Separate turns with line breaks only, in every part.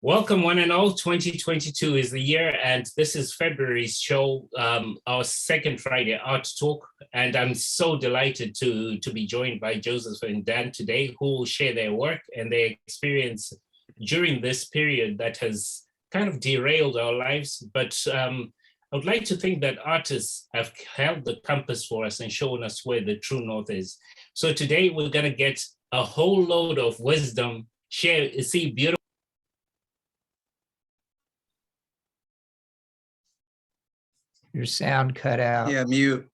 Welcome, one and all. 2022 is the year, and this is February's show, our second Friday Art Talk. And I'm so delighted to be joined by Joseph and Dan today, who will share their work and their experience during this period that has kind of derailed our lives. But I would like to think that artists have held the compass for us and shown us where the true north is. So today we're going to get a whole load of wisdom, see beautiful.
Your sound cut out.
Yeah, mute.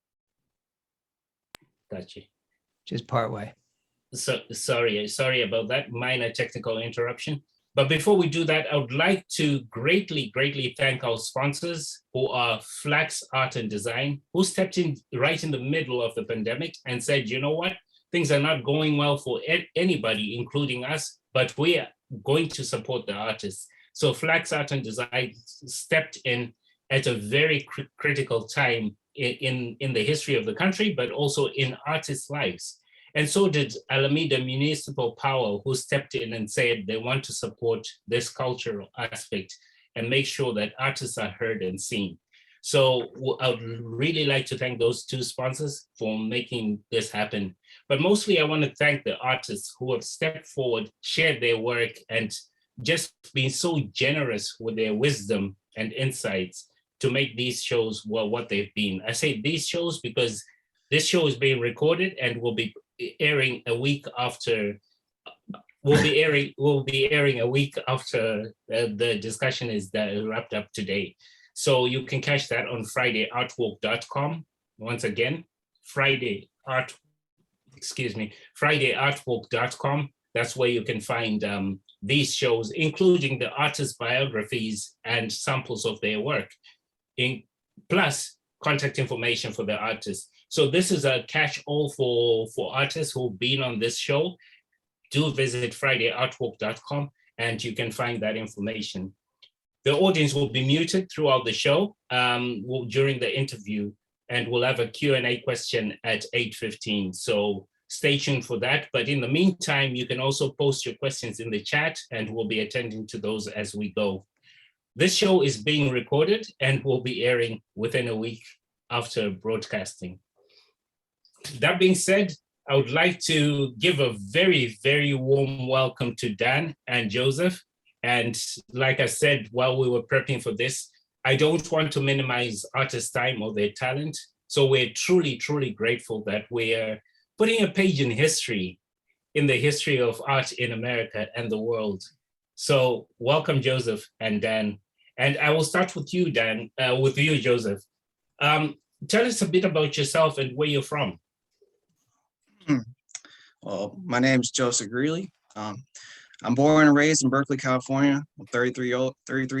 Gotcha.
Just part way.
So sorry about that minor technical interruption. But before we do that, I would like to greatly thank our sponsors, who are Flax Art and Design, who stepped in right in the middle of the pandemic and said, you know what, things are not going well for anybody, including us, but we are going to support the artists. So Flax Art and Design stepped in at a very critical time in the history of the country, but also in artists' lives. And so did Alameda Municipal Power, who stepped in and said they want to support this cultural aspect and make sure that artists are heard and seen. So I would really like to thank those two sponsors for making this happen. But mostly I want to thank the artists who have stepped forward, shared their work, and just been so generous with their wisdom and insights to make these shows what they've been. I say these shows because this show is being recorded and will be airing a week after. Will be airing a week after the discussion is wrapped up today. So you can catch that on FridayArtWalk.com. Once again, FridayArtWalk.com. That's where you can find these shows, including the artists' biographies and samples of their work, plus contact information for the artists. So this is a catch-all for artists who've been on this show. Do visit FridayArtWalk.com and you can find that information. The audience will be muted throughout the show during the interview, and we'll have a Q&A question at 8:15. So stay tuned for that. But in the meantime, you can also post your questions in the chat and we'll be attending to those as we go. This show is being recorded and will be airing within a week after broadcasting. That being said, I would like to give a very warm welcome to Dan and Joseph. And like I said, while we were prepping for this, I don't want to minimize artists' time or their talent. So we're truly grateful that we're putting a page in history, in the history of art in America and the world. So welcome, Joseph and Dan. And I will start with you, Dan, with you, Joseph. Tell us a bit about yourself and where you're from.
Well, my name is Joseph Greeley. I'm born and raised in Berkeley, California. I'm 33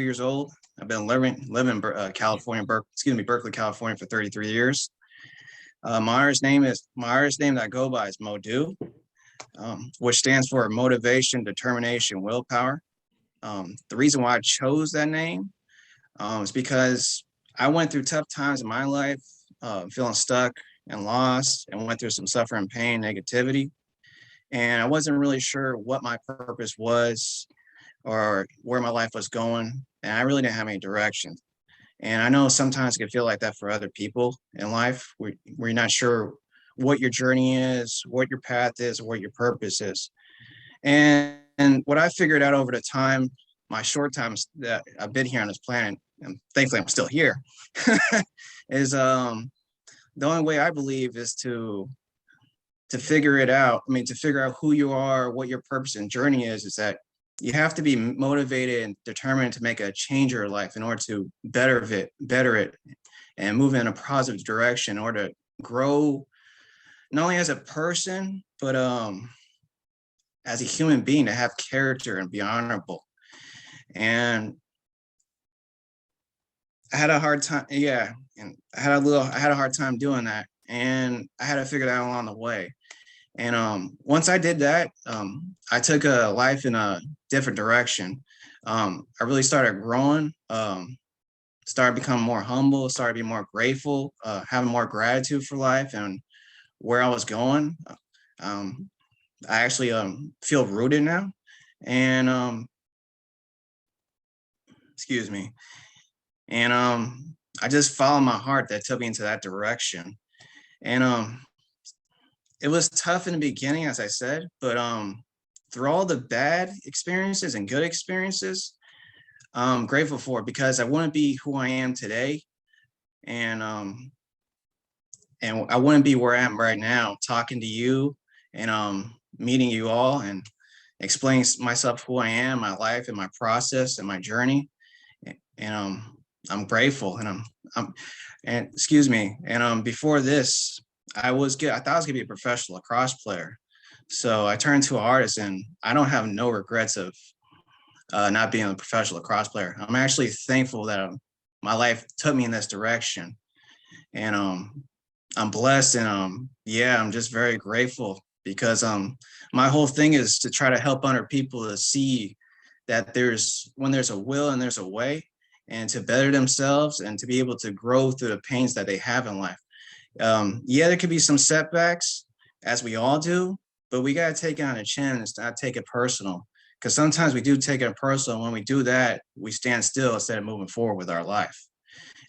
years old. I've been living in Berkeley, California for 33 years. My artist name that I go by is Modu, which stands for motivation, determination, willpower. The reason why I chose that name is because I went through tough times in my life, feeling stuck and lost, and went through some suffering, pain, negativity. And I wasn't really sure what my purpose was or where my life was going. And I really didn't have any direction. And I know sometimes it can feel like that for other people in life, where you're not sure what your journey is, what your path is, or what your purpose is. And what I figured out over the time, my short times that I've been here on this planet, and thankfully I'm still here, is the only way I believe is to figure it out. I mean, to figure out who you are, what your purpose and journey is that you have to be motivated and determined to make a change in your life in order to better it, and move in a positive direction in order to grow, not only as a person, but as a human being, to have character and be honorable. And I had a hard time, and I had a hard time doing that, and I had to figure that out along the way. And once I did that, I took a life in a different direction. I really started growing, started becoming more humble, started being more grateful, having more gratitude for life and where I was going. I actually feel rooted now, and excuse me. And I just followed my heart that took me into that direction. And it was tough in the beginning, as I said, but through all the bad experiences and good experiences, I'm grateful for it, because I wouldn't be who I am today. And I wouldn't be where I am right now, talking to you and meeting you all and explaining myself, who I am, my life and my process and my journey. And I'm grateful, and and excuse me. And before this, I thought I was gonna be a professional lacrosse player. So I turned to an artist, and I don't have no regrets of not being a professional lacrosse player. I'm actually thankful that my life took me in this direction. And I'm blessed, and yeah, I'm just very grateful, because my whole thing is to try to help other people to see that when there's a will and there's a way, and to better themselves and to be able to grow through the pains that they have in life. Yeah, there could be some setbacks, as we all do, but we got to take it on the chin and not take it personal, because sometimes we do take it personal. When we do that, we stand still instead of moving forward with our life.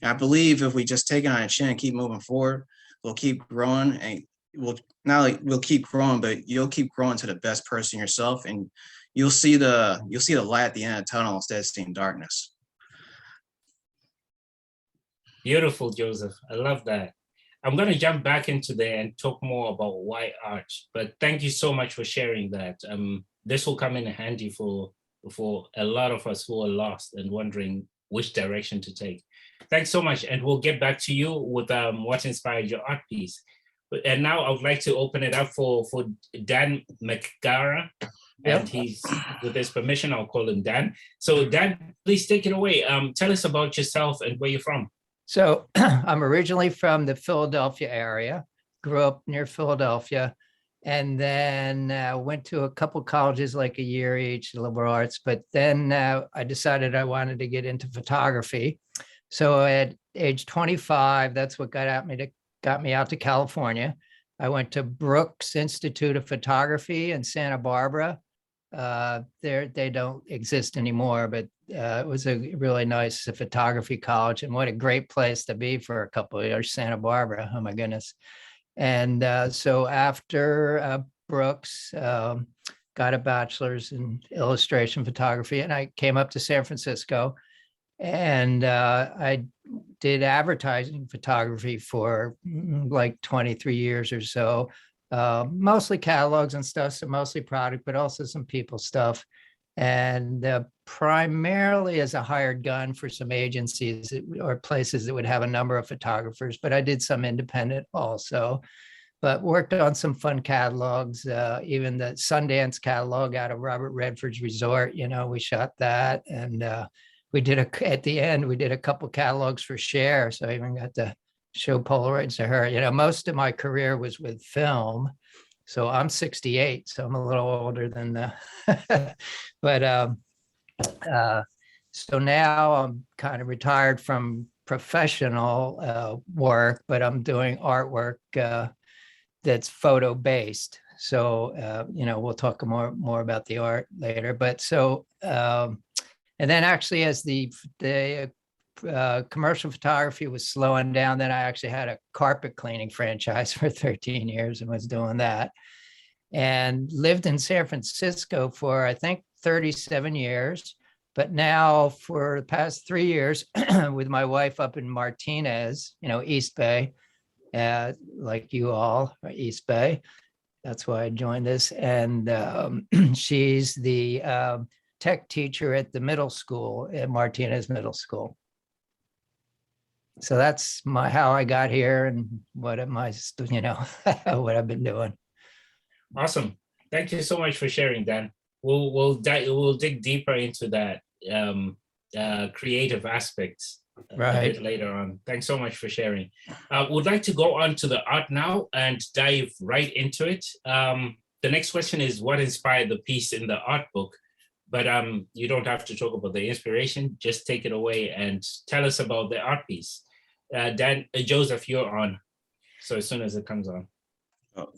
And I believe if we just take it on the chin and keep moving forward, we'll keep growing, and we'll keep growing, but you'll keep growing to the best person yourself, and you'll see the light at the end of the tunnel instead of seeing darkness.
Beautiful, Joseph. I love that. I'm going to jump back into there and talk more about why art, but thank you so much for sharing that. This will come in handy for a lot of us who are lost and wondering which direction to take. Thanks so much. And we'll get back to you with what inspired your art piece. And now I would like to open it up for Dan McGarrah. And he's, with his permission, I'll call him Dan. So Dan, please take it away. Tell us about yourself and where you're from.
So I'm originally from the Philadelphia area, grew up near Philadelphia, and then went to a couple colleges, like a year each, liberal arts. But then I decided I wanted to get into photography. So at age 25, that's what got me out to California. I went to Brooks Institute of Photography in Santa Barbara. They don't exist anymore, but it was a really nice photography college, and what a great place to be for a couple of years, Santa Barbara. Oh my goodness. And so after Brooks, got a bachelor's in illustration photography, and I came up to San Francisco, and I did advertising photography for like 23 years or so. Mostly catalogs and stuff, so mostly product, but also some people stuff. And primarily as a hired gun for some agencies or places that would have a number of photographers, but I did some independent also, but worked on some fun catalogs, even the Sundance catalog out of Robert Redford's Resort, we shot that. And we did at the end, we did a couple catalogs for Cher. So I even got to show Polaroids to her. Most of my career was with film. So I'm 68, so I'm a little older than but so now I'm kind of retired from professional work, but I'm doing artwork that's photo based. So we'll talk more about the art later. But so and then actually, as the commercial photography was slowing down, then I actually had a carpet cleaning franchise for 13 years and was doing that, and lived in San Francisco for, I think, 37 years. But now for the past 3 years with my wife up in Martinez, East Bay, like you all are East Bay. That's why I joined this. And she's the tech teacher at the middle school, at Martinez Middle School. So that's how I got here and what what I've been doing.
Awesome. Thank you so much for sharing, Dan. We'll dig deeper into that creative aspects a bit later on. Thanks so much for sharing. Would like to go on to the art now and dive right into it. The next question is, what inspired the piece in the art book? But you don't have to talk about the inspiration. Just take it away and tell us about the art piece. Joseph, you're on. So as soon as it comes on. Oh.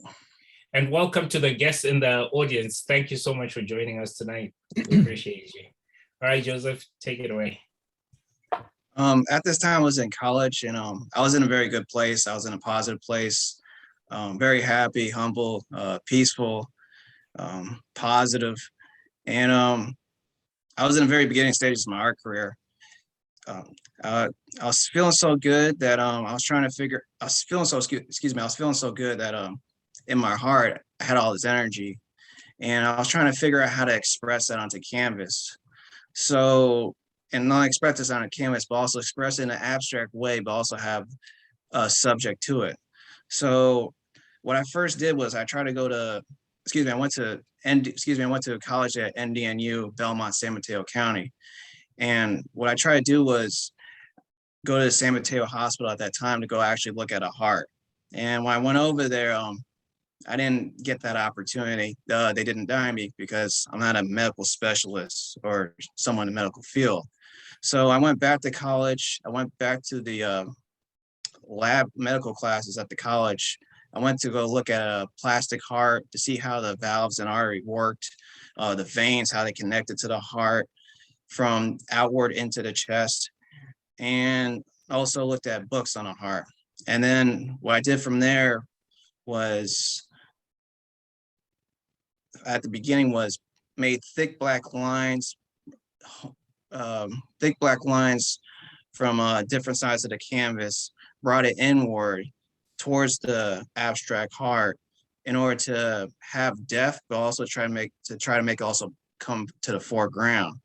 And welcome to the guests in the audience. Thank you so much for joining us tonight. We appreciate you. All right, Joseph, take it away.
At this time, I was in college, and I was in a very good place. I was in a positive place, very happy, humble, peaceful, positive, and I was in the very beginning stages of my art career. Um, I was feeling so good that I was trying to figure. I was feeling so excuse me. I was feeling so good that in my heart I had all this energy, and I was trying to figure out how to express that onto canvas. So, and not express this on a canvas, but also express it in an abstract way, but also have a subject to it. So, what I first did was I tried to go to, excuse me, I went to I went to college at NDNU, Belmont, San Mateo County. And what I tried to do was go to the San Mateo Hospital at that time to go actually look at a heart. And when I went over there, I didn't get that opportunity. They didn't dime me because I'm not a medical specialist or someone in the medical field. So I went back to college. I went back to the lab medical classes at the college. I went to go look at a plastic heart to see how the valves and artery worked, the veins, how they connected to the heart from outward into the chest, and also looked at books on the heart. And then what I did from there was, at the beginning, was made thick black lines from different sides of the canvas, brought it inward towards the abstract heart in order to have depth, but also try to make it also come to the foreground.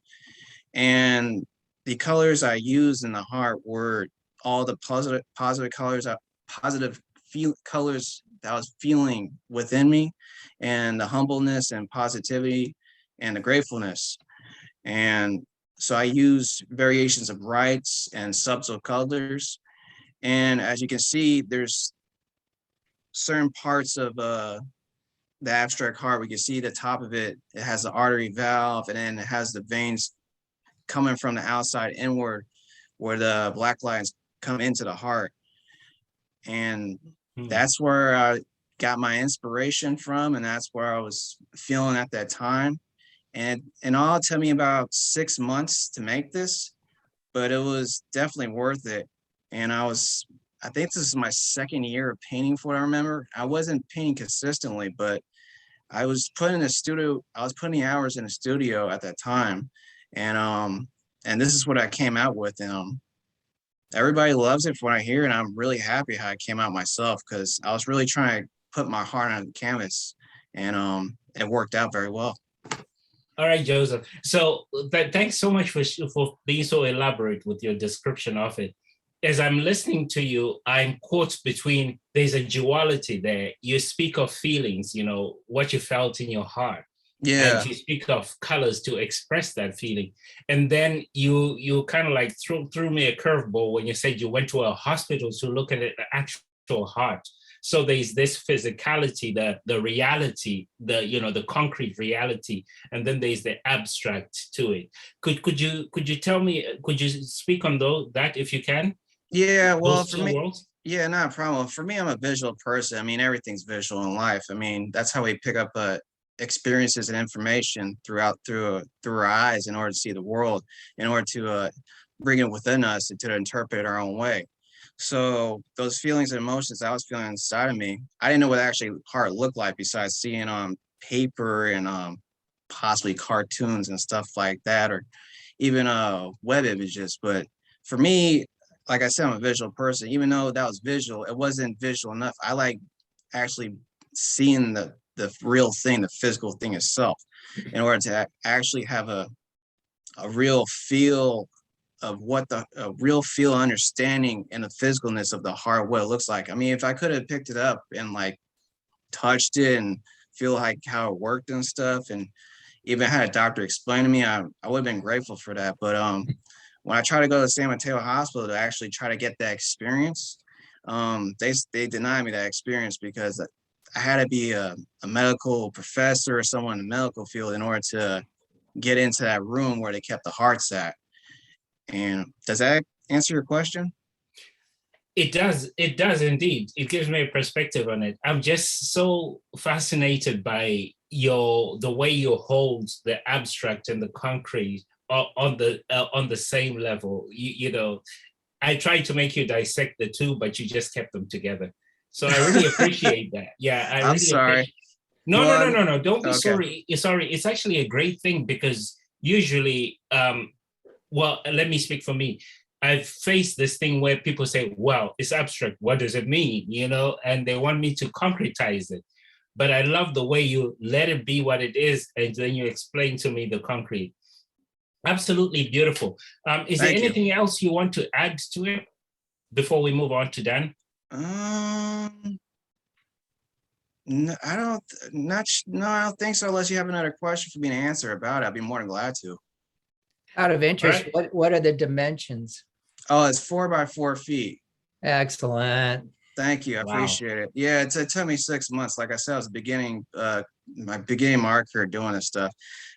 And the colors I used in the heart were all the positive colors, colors that I was feeling within me, and the humbleness and positivity and the gratefulness. And so I used variations of brights and subtle colors. And as you can see, there's certain parts of the abstract heart. We can see the top of it. It has the artery valve, and then it has the veins coming from the outside inward, where the black lines come into the heart. And that's where I got my inspiration from, and that's where I was feeling at that time. And all, it took me about 6 months to make this, but it was definitely worth it. And I think this is my second year of painting, for what I remember. I wasn't painting consistently, but I was putting the hours in the studio at that time. And this is what I came out with. And everybody loves it from what I hear, and I'm really happy how it came out myself, because I was really trying to put my heart on the canvas, and it worked out very well.
All right, Joseph. So thanks so much for being so elaborate with your description of it. As I'm listening to you, I'm caught between, there's a duality there. You speak of feelings, what you felt in your heart.
Yeah.
And you speak of colors to express that feeling. And then you kind of like threw me a curveball when you said you went to a hospital to look at the actual heart. So there's this physicality, the reality, the concrete reality, and then there's the abstract to it. Could you tell me, could you speak on that if you can?
Yeah, well,
Those
for
two
me,
worlds?
yeah, not a problem. For me, I'm a visual person. I mean, everything's visual in life. I mean, that's how we pick up experiences and information through our eyes in order to see the world, in order to bring it within us and to interpret it our own way. So those feelings and emotions I was feeling inside of me, I didn't know what actually heart looked like besides seeing on paper and possibly cartoons and stuff like that, or even web images. But for me, like I said, I'm a visual person. Even though that was visual, it wasn't visual enough. I like actually seeing the real thing, the physical thing itself, in order to actually have a real feel of what understanding and the physicalness of the heart, what it looks like. I mean, if I could have picked it up and like touched it and feel like how it worked and stuff, and even had a doctor explain to me, I would have been grateful for that. But when I tried to go to San Mateo Hospital to actually try to get that experience, they denied me that experience, because I had to be a medical professor or someone in the medical field in order to get into that room where they kept the hearts at. And does that answer your question?
It does indeed. It gives me a perspective on it. I'm just so fascinated by the way you hold the abstract and the concrete on the same level. You know, I tried to make you dissect the two, but you just kept them together. So I really appreciate that. Yeah, I
I'm
really
sorry.
appreciate. No,
Well,
no, no, no, no. Don't be
okay.
sorry. Sorry. It's actually a great thing because usually, well, let me speak for me. I've faced this thing where people say, well, it's abstract. What does it mean? You know, and they want me to concretize it. But I love the way you let it be what it is, and then you explain to me the concrete. Absolutely beautiful. Is there
Thank you.
anything else you want to add to it before we move on to Dan?
No, I don't, no, I don't think so, unless you have another question for me to answer about it. I'd be more than glad to.
Out of interest,
Right.
what are the dimensions?
Oh, it's 4 by 4 feet.
Excellent.
Thank you. I
Wow.
appreciate it. Yeah, it took me 6 months. Like I said, I was beginning, my art career doing this stuff.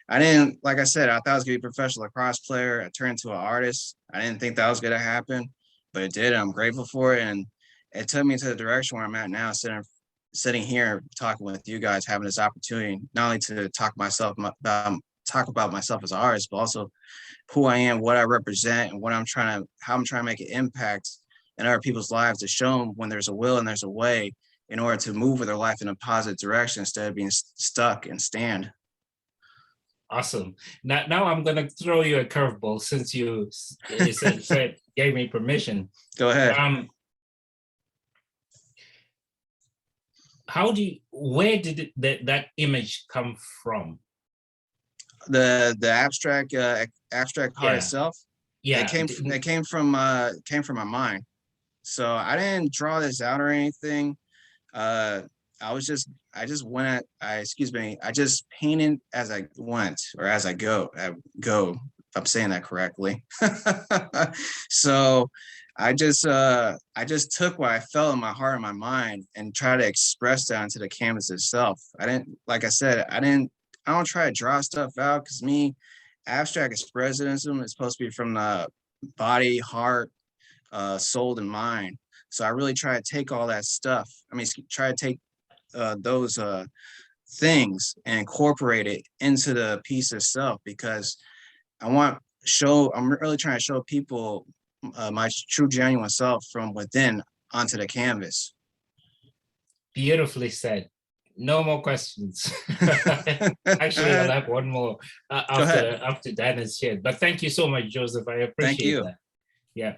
I didn't, like I said, I thought I was gonna be a professional lacrosse player. I turned into an artist. I didn't think that was gonna happen, but it did. And I'm grateful for it. And it took me to the direction where I'm at now, sitting here talking with you guys, having this opportunity, not only to talk about myself as an artist, but also who I am, what I represent, and how I'm trying to make an impact in other people's lives, to show them when there's a will and there's a way, in order to move with their life in a positive direction instead of being stuck and stand.
Awesome. Now I'm going to throw you a curveball since you said gave me permission.
Go ahead.
Where did that image come from?
The abstract part itself.
Yeah.
It came from my mind. So I didn't draw this out or anything. I just painted as I went, or as I go, if I'm saying that correctly. So I just took what I felt in my heart and my mind and try to express that into the canvas itself. Like I said, I don't try to draw stuff out, because abstract expressionism is supposed to be from the body, heart, soul, and mind. So I really try to take all that stuff. Try to take those things and incorporate it into the piece itself, because I'm really trying to show people my true, genuine self from within onto the canvas.
Beautifully said. No more questions. Actually, I'll have one more after Dan is shared. But thank you so much, Joseph. I appreciate that. Yeah.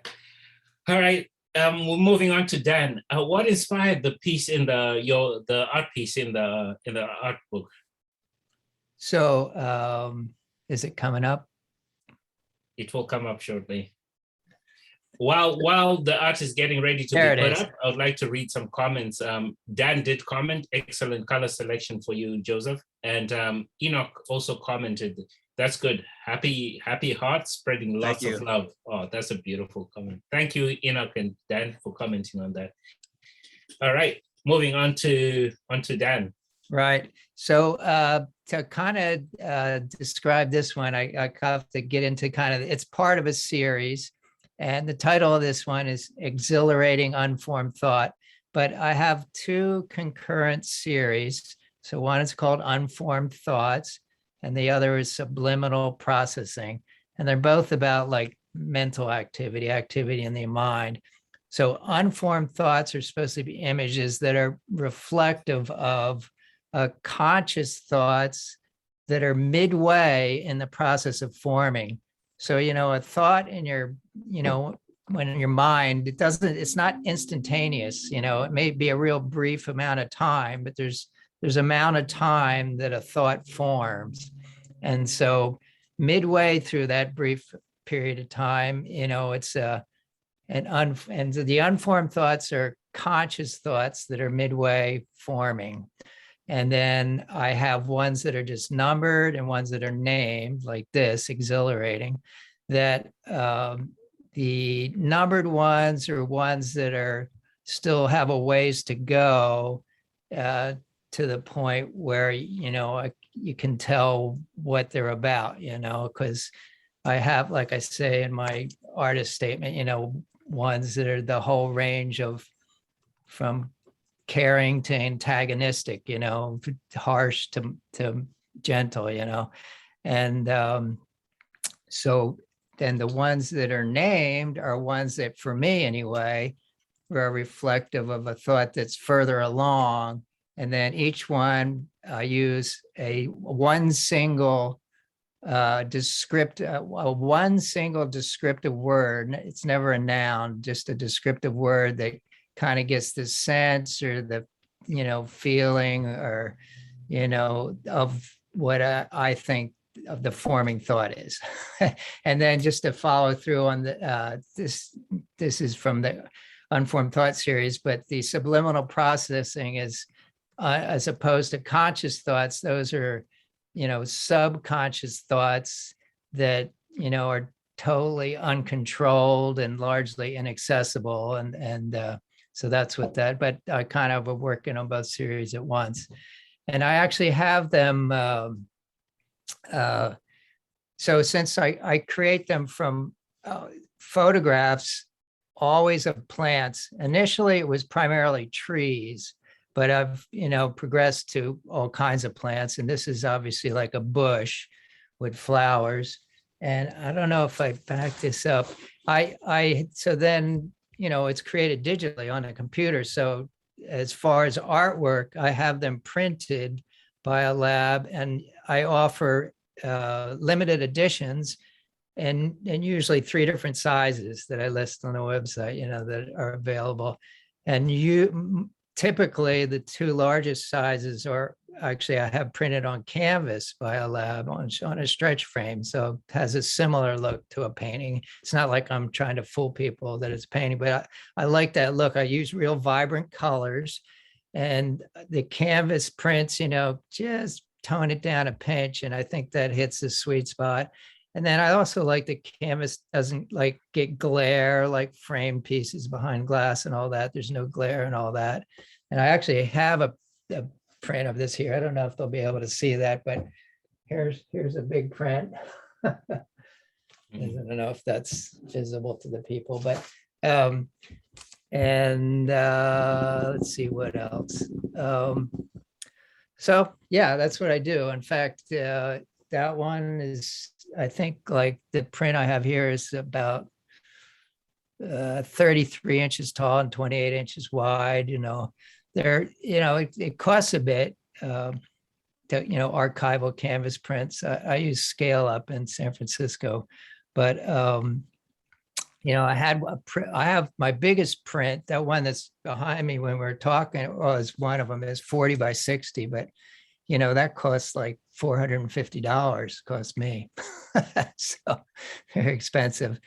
All right. We're moving on to Dan. What inspired the piece in the art piece in the art book?
So is it coming up?
It will come up shortly. While the art is getting ready to be put up, I would like to read some comments. Dan did comment, excellent color selection for you, Joseph. And Enoch also commented, that's good. Happy heart, spreading lots of love. Oh, that's a beautiful comment. Thank you, Enoch and Dan, for commenting on that. All right, moving on to Dan.
Right. So to kind of describe this one, I have to get into it's part of a series. And the title of this one is Exhilarating Unformed Thought. But I have two concurrent series. So one is called Unformed Thoughts, and the other is Subliminal Processing. And they're both about like mental activity in the mind. So unformed thoughts are supposed to be images that are reflective of conscious thoughts that are midway in the process of forming. So, a thought in your, when in your mind, it's not instantaneous, it may be a real brief amount of time, but there's amount of time that a thought forms. And so midway through that brief period of time, it's and the unformed thoughts are conscious thoughts that are midway forming. And then I have ones that are just numbered and ones that are named, like this, exhilarating, that the numbered ones are ones that are still have a ways to go to the point where, you can tell what they're about, because I have, like I say in my artist statement, ones that are the whole range of from caring to antagonistic, harsh to gentle, and So then the ones that are named are ones that, for me anyway, are reflective of a thought that's further along. And then each one, I use one single descriptive word. It's never a noun, just a descriptive word that kind of gets the sense or the, feeling or, of what I think of the forming thought is. And then just to follow through on the, this is from the Unformed Thought series, but the subliminal processing is, as opposed to conscious thoughts, those are, subconscious thoughts that, are totally uncontrolled and largely inaccessible. And so that's what that, but I kind of am working on both series at once. And I actually have them, so since I create them from photographs, always of plants. Initially, it was primarily trees, but I've, progressed to all kinds of plants. And this is obviously like a bush with flowers. And I don't know if I back this up. So then, it's created digitally on a computer. So as far as artwork, I have them printed by a lab, and I offer limited editions and usually 3 different sizes that I list on the website, that are available. And typically the 2 largest sizes are actually, I have printed on canvas by a lab on a stretch frame. So it has a similar look to a painting. It's not like I'm trying to fool people that it's painting, but I like that look. I use real vibrant colors, and the canvas prints, just tone it down a pinch. And I think that hits the sweet spot. And then I also like the canvas doesn't like get glare like frame pieces behind glass and all that. There's no glare and all that. And I actually have a print of this here. I don't know if they'll be able to see that, but here's a big print. I don't know if that's visible to the people, but let's see what else. So yeah, that's what I do. In fact, that one is, I think, like the print I have here is about 33 inches tall and 28 inches wide. It costs a bit to, archival canvas prints. I use Scale Up in San Francisco, but I have my biggest print, that one that's behind me when we're talking, was one of them is 40 by 60, but that costs like $450, cost me. So very expensive.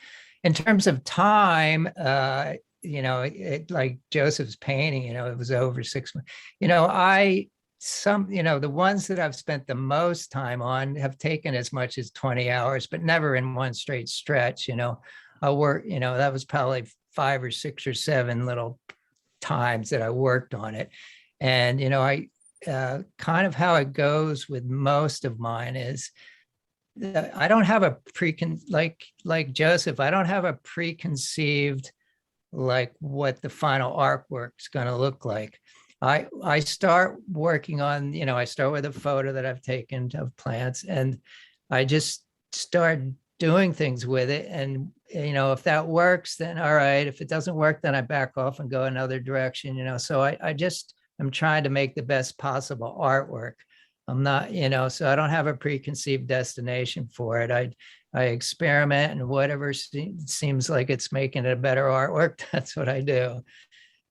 In terms of time, like Joseph's painting, it was over 6 months. The ones that I've spent the most time on have taken as much as 20 hours, but never in one straight stretch. I work, that was probably 5 or 6 or 7 little times that I worked on it. And, kind of how it goes with most of mine is I don't have a like Joseph, I don't have a preconceived like what the final artwork is going to look like. I start working on, I start with a photo that I've taken of plants, and I just start doing things with it. And, if that works, then all right. If it doesn't work, then I back off and go another direction, so I'm trying to make the best possible artwork. I'm not, so I don't have a preconceived destination for it. I experiment, and whatever seems like it's making it a better artwork, that's what I do.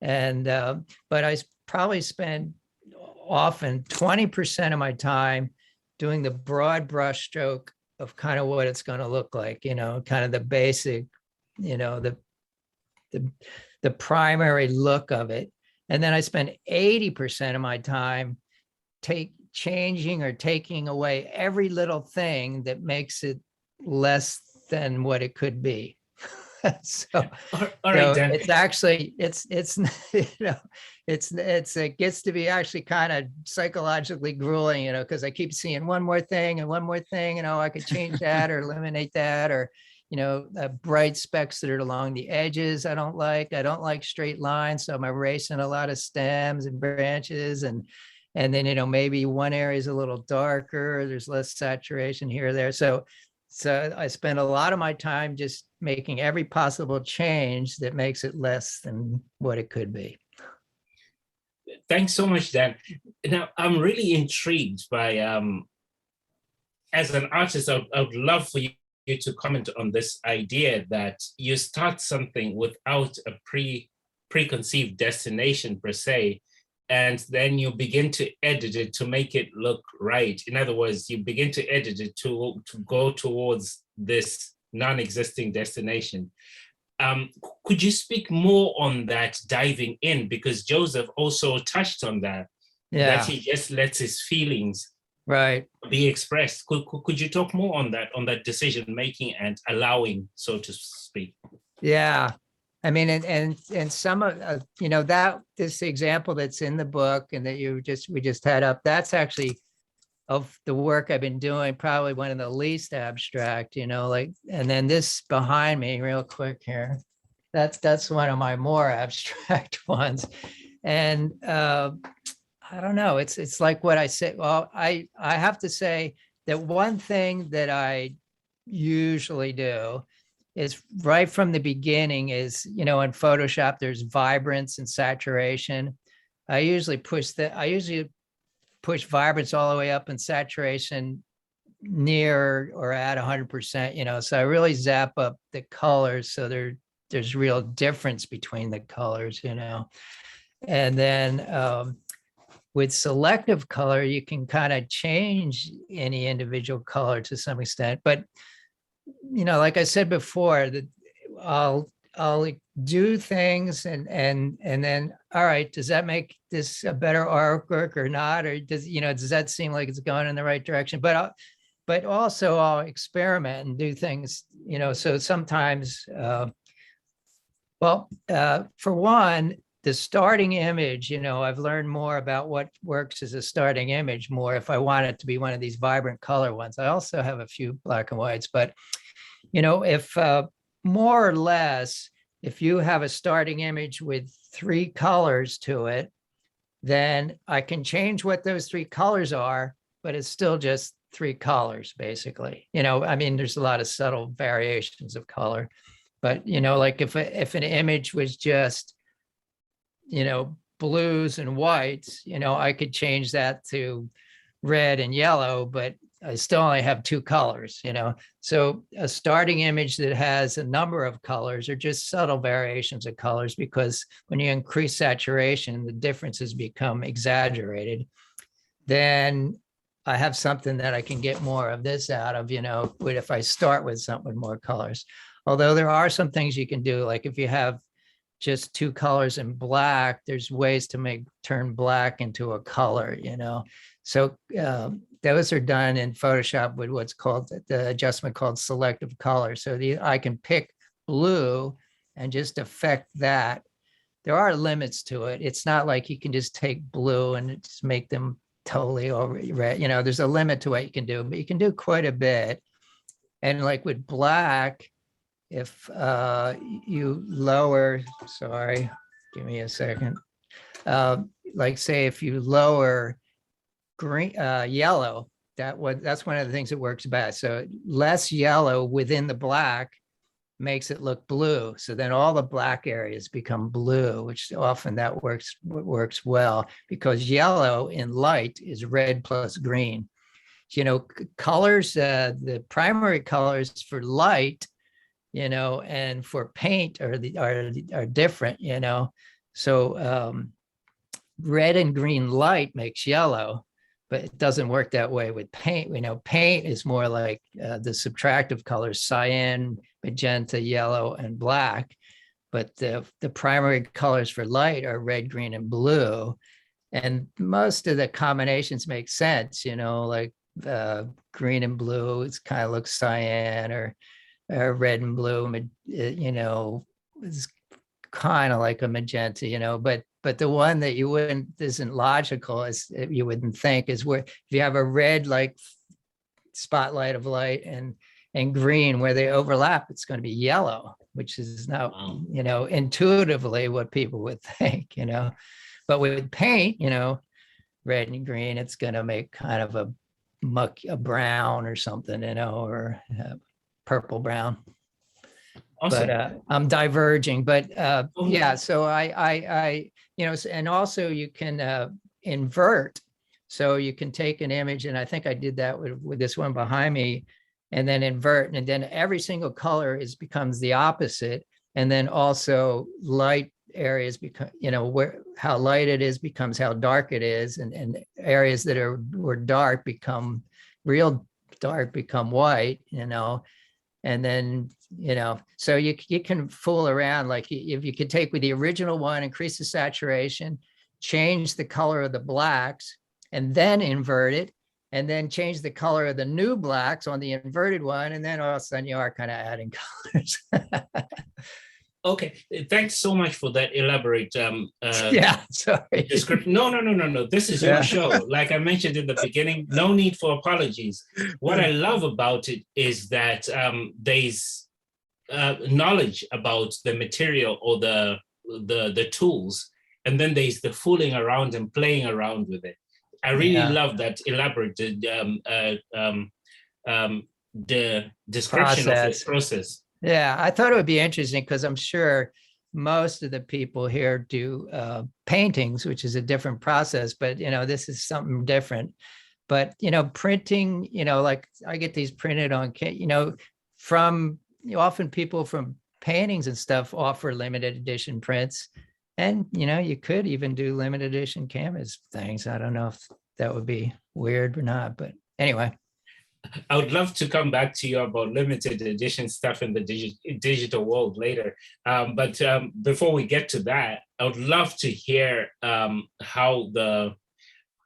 And, but I probably spend often 20% of my time doing the broad brush stroke of kind of what it's going to look like, kind of the basic, the primary look of it. And then I spend 80% of my time changing or taking away every little thing that makes it less than what it could be. So,
all right, Dan.
it's actually, it gets to be actually kind of psychologically grueling, because I keep seeing one more thing and one more thing, I could change that or eliminate that, or, bright specks that are along the edges. I don't like straight lines. So I'm erasing a lot of stems and branches, and then, maybe one area is a little darker, there's less saturation here or there. So So I spend a lot of my time just making every possible change that makes it less than what it could be.
Thanks so much, Dan. Now, I'm really intrigued by, as an artist, I would love for you to comment on this idea that you start something without a preconceived destination per se, and then you begin to edit it to make it look right. In other words, you begin to edit it to go towards this non-existing destination. Could you speak more on that, diving in? Because Joseph also touched on that, that he just lets his feelings be expressed. Could you talk more on that decision making and allowing, so to speak?
Yeah. I mean, and some of, you know, that this example that's in the book and that we just had up, that's actually, of the work I've been doing, probably one of the least abstract, you know, like, and then this behind me real quick here, that's one of my more abstract ones. And I don't know, it's like what I said. Well, I have to say that one thing that I usually do is right from the beginning is, you know, in Photoshop, there's vibrance and saturation. I usually push vibrance all the way up and saturation near or at 100%, you know, so I really zap up the colors. So there's real difference between the colors, you know. And then with selective color, you can kind of change any individual color to some extent, but you know, like I said before, that I'll do things and then, all right, does that make this a better artwork or not? Or does that seem like it's going in the right direction? But also I'll experiment and do things, you know, so sometimes, for one, the starting image, you know, I've learned more about what works as a starting image more if I want it to be one of these vibrant color ones. I also have a few black and whites, but, you know, if more or less, if you have a starting image with 3 colors to it, then I can change what those 3 colors are, but it's still just 3 colors, basically. You know, I mean, there's a lot of subtle variations of color, but, you know, like if an image was just, you know, blues and whites, you know, I could change that to red and yellow, but I still only have 2 colors, you know. So a starting image that has a number of colors are just subtle variations of colors, because when you increase saturation, the differences become exaggerated. Then I have something that I can get more of this out of, you know, if I start with something with more colors. Although there are some things you can do, like if you have just 2 colors in black, there's ways to turn black into a color, you know. So those are done in Photoshop with what's called the adjustment called selective color. So I can pick blue and just affect that. There are limits to it. It's not like you can just take blue and just make them totally over red. You know, there's a limit to what you can do, but you can do quite a bit. And like with black, if you lower, sorry, give me a second. Like say if you lower green, yellow, that's one of the things that works best. So less yellow within the black makes it look blue. So then all the black areas become blue, which often that works well, because yellow in light is red plus green. You know, colors, the primary colors for light, you know, and for paint are different, you know. So red and green light makes yellow, but it doesn't work that way with paint. We know paint is more like the subtractive colors, cyan, magenta, yellow, and black. But the primary colors for light are red, green, and blue. And most of the combinations make sense, you know, like green and blue, it's kind of looks cyan, or red and blue, you know, it's kind of like a magenta, you know, but the one that isn't logical, as you wouldn't think, is where if you have a red like spotlight of light and green where they overlap, it's going to be yellow, which is not, you know, intuitively what people would think, you know. But with paint, you know, red and green, it's going to make kind of a a brown or something, or purple brown.
Awesome.
But I'm diverging. But
Oh.
yeah, so I and also you can invert. So you can take an image, and I think I did that with this one behind me, and then invert, and then every single color becomes the opposite, and then also light areas become, how light it is becomes how dark it is, and areas that were dark become real dark, become white, and then so you can fool around. Like if you could take with the original one, increase the saturation, change the color of the blacks, and then invert it, and then change the color of the new blacks on the inverted one, and then all of a sudden you are kind of adding colors.
Okay, thanks so much for that elaborate
yeah, sorry.
description. No. This is your show. Like I mentioned in the beginning, no need for apologies. What I love about it is that there's knowledge about the material or the tools, and then there's the fooling around and playing around with it. I really love that elaborate the description of this process.
Yeah, I thought it would be interesting because I'm sure most of the people here do paintings, which is a different process, but this is something different. But printing, like I get these printed on, from often people from paintings and stuff offer limited edition prints. And you could even do limited edition canvas things. I don't know if that would be weird or not, but anyway.
I would love to come back to you about limited edition stuff in the digital world later. But before we get to that, I would love to hear how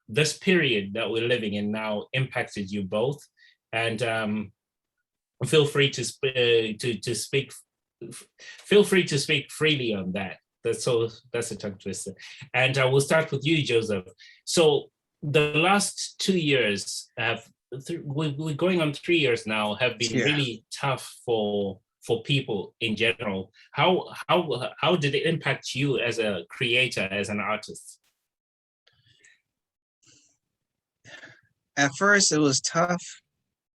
this period that we're living in now impacted you both. And feel free to speak. Feel free to speak freely on that. That's a tongue twister. And I will start with you, Joseph. So the last 2 years we're going on 3 years now, have been really tough for people in general. How did it impact you as a creator, as an artist?
At first, it was tough,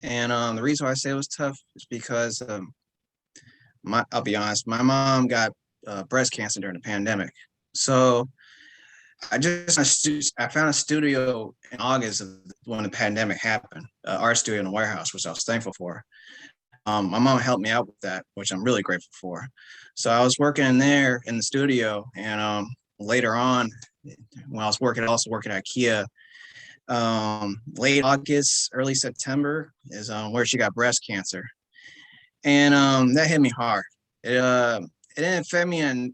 and the reason why I say it was tough is because I'll be honest, my mom got breast cancer during the pandemic, so I found a studio in August when the pandemic happened, art studio in a warehouse, which I was thankful for. My mom helped me out with that, which I'm really grateful for. So I was working in there in the studio, and later on, when I was also working at IKEA, late August, early September is where she got breast cancer, and that hit me hard. It didn't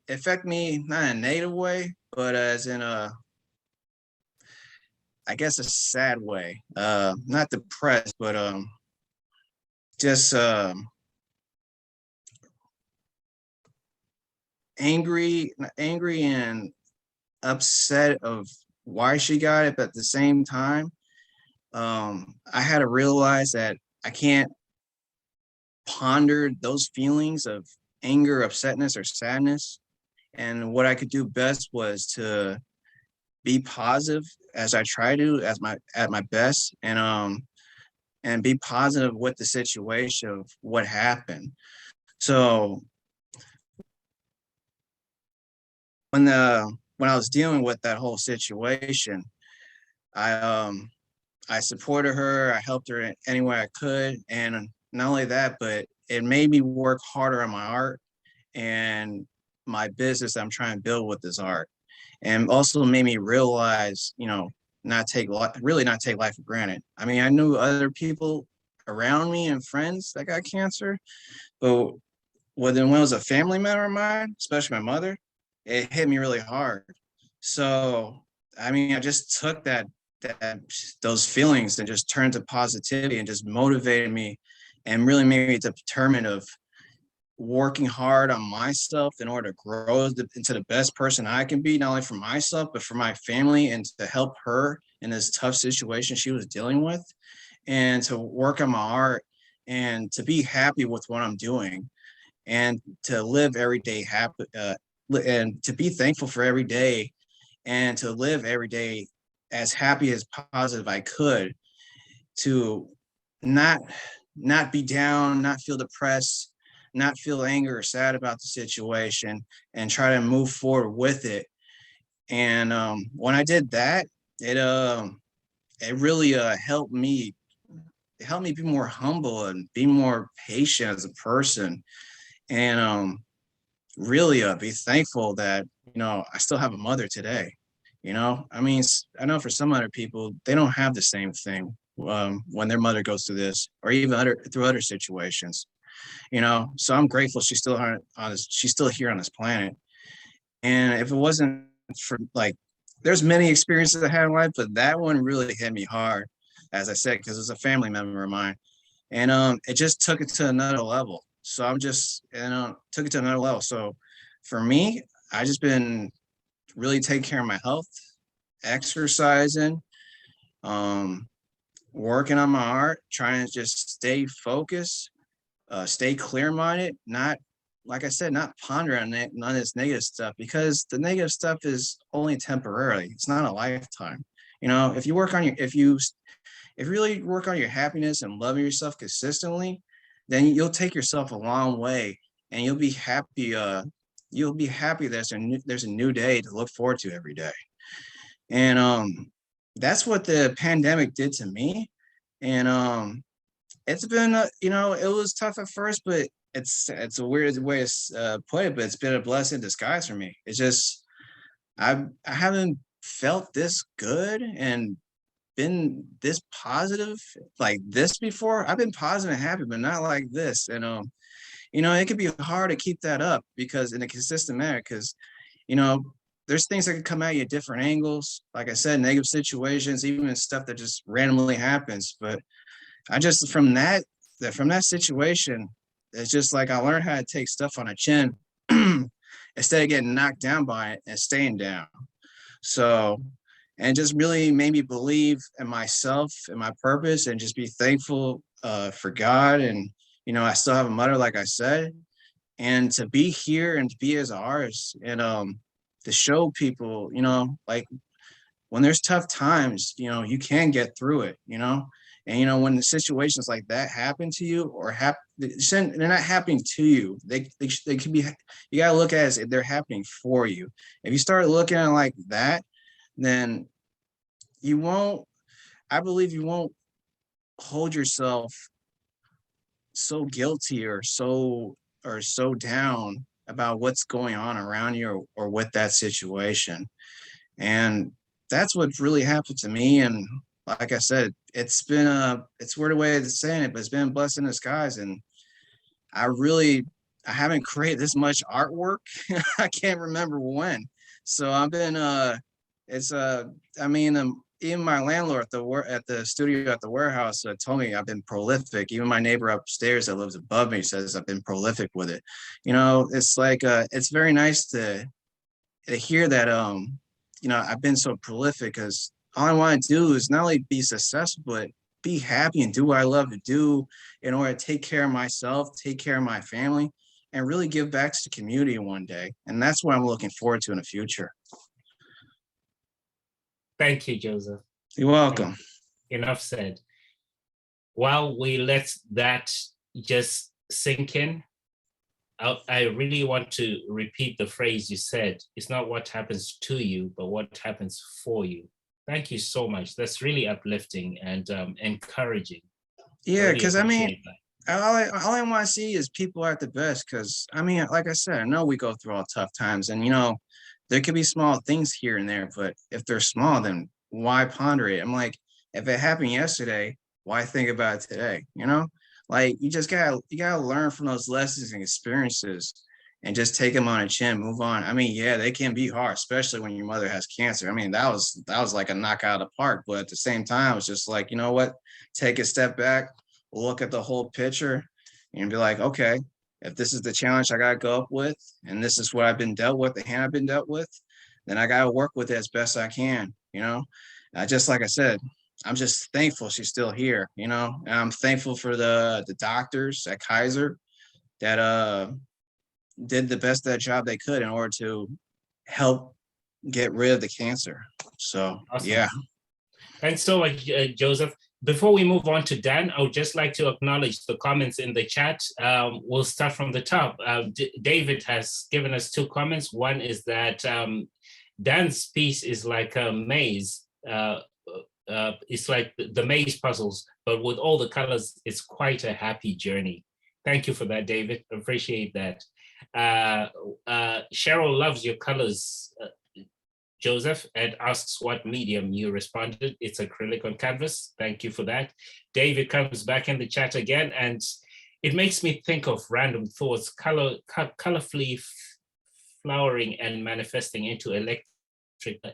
affect me not in a negative way, but as in I guess a sad way. Not depressed, but just angry and upset of why she got it, but at the same time, I had to realize that I can't ponder those feelings of anger, upsetness, or sadness. And what I could do best was to be positive, as I try to, at my best, and be positive with the situation of what happened. So when I was dealing with that whole situation, I supported her, I helped her in any way I could, and not only that, but it made me work harder on my art and my business I'm trying to build with this art, and also made me realize, not take life for granted. I mean, I knew other people around me and friends that got cancer, but when it was a family member of mine, especially my mother, it hit me really hard. So, I mean, I just took those feelings and just turned to positivity and just motivated me and really made me determined of working hard on myself in order to grow into the best person I can be, not only for myself, but for my family, and to help her in this tough situation she was dealing with, and to work on my art and to be happy with what I'm doing, and to live every day happy, and to be thankful for every day, and to live every day as happy as positive I could, to not be down, not feel depressed, not feel anger or sad about the situation, and try to move forward with it. And when I did that, it really helped me. It helped me be more humble and be more patient as a person, and really be thankful that I still have a mother today. I mean, I know for some other people they don't have the same thing when their mother goes through this, or even through other situations. So I'm grateful she's still she's still here on this planet. And if it wasn't for, like, there's many experiences I had in life, but that one really hit me hard, as I said, because it's a family member of mine, and it just took it to another level. So I'm just, took it to another level. So for me, I just been really taking care of my health, exercising, working on my art, trying to just stay focused, stay clear-minded, not, like I said, not ponder on none of this negative stuff, because the negative stuff is only temporarily. It's not a lifetime. If you work on if you really work on your happiness and loving yourself consistently, then you'll take yourself a long way, and you'll be happy. You'll be happy that there's a new day to look forward to every day. And that's what the pandemic did to me. And it's been, it was tough at first, but it's a weird way to put it, but it's been a blessing in disguise for me. It's just, I haven't felt this good and been this positive like this before. I've been positive and happy, but not like this. And it can be hard to keep that up, because in a consistent manner, because there's things that can come at you at different angles. Like I said, negative situations, even stuff that just randomly happens. But I just, from that situation, it's just like I learned how to take stuff on a chin instead of getting knocked down by it and staying down. So, and just really made me believe in myself and my purpose, and just be thankful for God. And I still have a mother, like I said, and to be here and to be as an artist, and to show people, like, when there's tough times, you can get through it, and when the situations like that happen to you, or they're not happening to you, they could be, you got to look at it as if they're happening for you. If you start looking at it like that, then I believe you won't hold yourself so guilty or so down about what's going on around you, or with that situation. And that's what really happened to me. And like I said, it's been it's a weird way of saying it, but it's been a blessing in disguise. And I haven't created this much artwork. I can't remember when. So I've been even my landlord at the studio at the warehouse told me I've been prolific. Even my neighbor upstairs that lives above me says I've been prolific with it. It's like it's very nice to hear that I've been so prolific, because all I want to do is not only be successful, but be happy and do what I love to do, in order to take care of myself, take care of my family, and really give back to the community one day. And that's what I'm looking forward to in the future.
Thank you, Joseph.
You're welcome.
Enough said. While we let that just sink in, I really want to repeat the phrase you said. It's not what happens to you, but what happens for you. Thank you so much. That's really uplifting and encouraging.
Yeah, because all I want to see is people at the best. Because like I said, I know we go through all tough times, and there could be small things here and there, but if they're small, then why ponder it? I'm like, if it happened yesterday, why think about it today? Like, you gotta learn from those lessons and experiences, and just take them on a chin, move on. Yeah, they can be hard, especially when your mother has cancer. That was like a knockout of the park, but at the same time, it's just like, you know what? Take a step back, look at the whole picture, and be like, okay, if this is the challenge I got to go up with, and this is what I've been dealt with, the hand I've been dealt with, then I got to work with it as best I can. Just like I said, I'm just thankful she's still here, and I'm thankful for the doctors at Kaiser that did the best of that job they could in order to help get rid of the cancer. So,
awesome.
Yeah.
Thanks so much, Joseph. Before we move on to Dan, I would just like to acknowledge the comments in the chat. We'll start from the top. David has given us 2 comments. One is that Dan's piece is like a maze. It's like the maze puzzles, but with all the colors, it's quite a happy journey. Thank you for that, David. Appreciate that. Cheryl loves your colors, Joseph, and asks what medium you responded. It's acrylic on canvas. Thank you for that. David comes back in the chat again, and it makes me think of random thoughts, colorfully flowering and manifesting into electric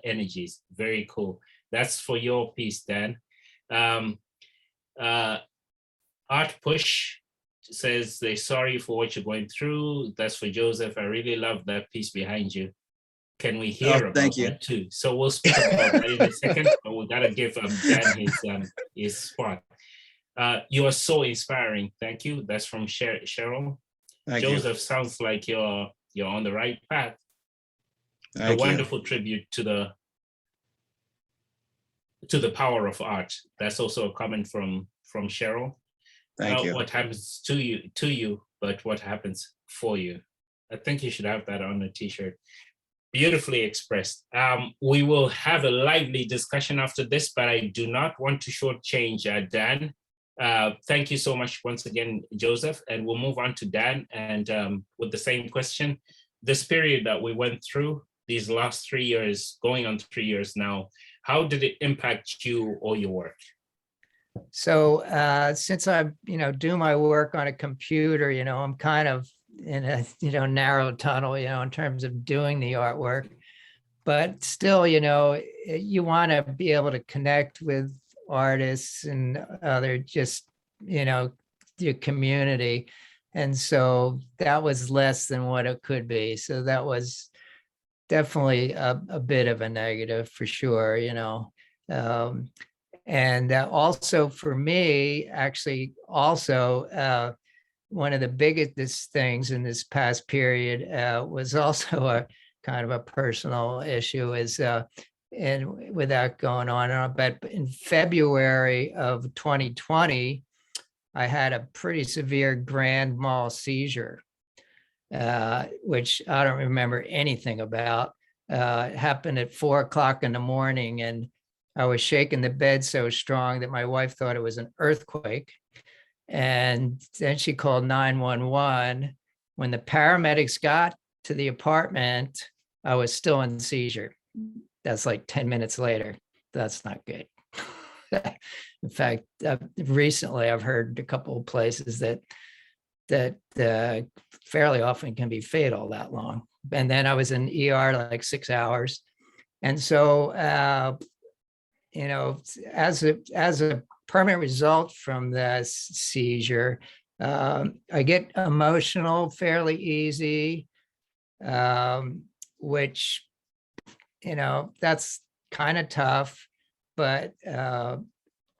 energies. Very cool. That's for your piece, Dan. ArtPush says they're sorry for what you're going through. That's for Joseph. I really love that piece behind you. Can we hear about that too? So we'll speak about that in a second, but we gotta give Dan his spot. You are so inspiring. Thank you. That's from Cheryl. Joseph, sounds like you're on the right path. A wonderful tribute to the power of art. That's also a comment from Cheryl.
Thank you.
What happens to you, but what happens for you. I think you should have that on a t-shirt. Beautifully expressed. We will have a lively discussion after this, but I do not want to shortchange Dan. Thank you so much once again, Joseph, and we'll move on to Dan. And with the same question, this period that we went through, these last 3 years, going on 3 years now, how did it impact you or your work?
So since I, do my work on a computer, I'm kind of in a, narrow tunnel, in terms of doing the artwork, but still, you want to be able to connect with artists and other just, your community. And so that was less than what it could be. So that was definitely a bit of a negative for sure, and also for me, actually, also one of the biggest things in this past period was also a kind of a personal issue is, and without going on, but in February of 2020, I had a pretty severe grand mal seizure, which I don't remember anything about. It happened at 4 o'clock in the morning, and I was shaking the bed so strong that my wife thought it was an earthquake. And then she called 911. When the paramedics got to the apartment, I was still in seizure. That's like 10 minutes later. That's not good. In fact, recently I've heard a couple of places that fairly often can be fatal that long. And then I was in ER like 6 hours. And so, as a permanent result from the seizure, I get emotional fairly easy, which, that's kind of tough, but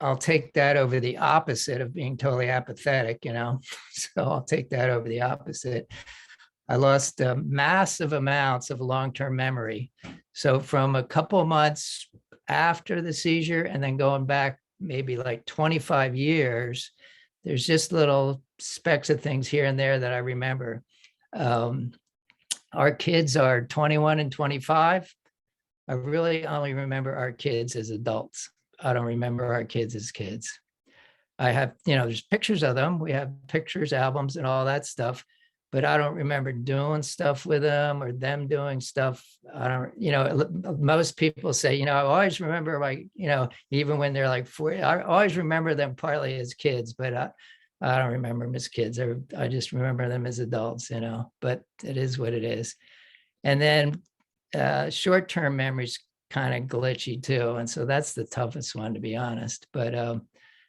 I'll take that over the opposite of being totally apathetic, so I'll take that over the opposite. I lost massive amounts of long-term memory. So from a couple of months after the seizure and then going back maybe like 25 years, there's just little specks of things here and there that I remember. Our kids are 21 and 25. I really only remember our kids as adults. I don't remember our kids as kids. I have, there's pictures of them. We have pictures, albums, and all that stuff, but I don't remember doing stuff with them or them doing stuff. I don't, most people say, I always remember even when they're like 4, I always remember them partly as kids, but I don't remember them as kids. I just remember them as adults, but it is what it is. And then short-term memory's kind of glitchy too. And so that's the toughest one, to be honest, but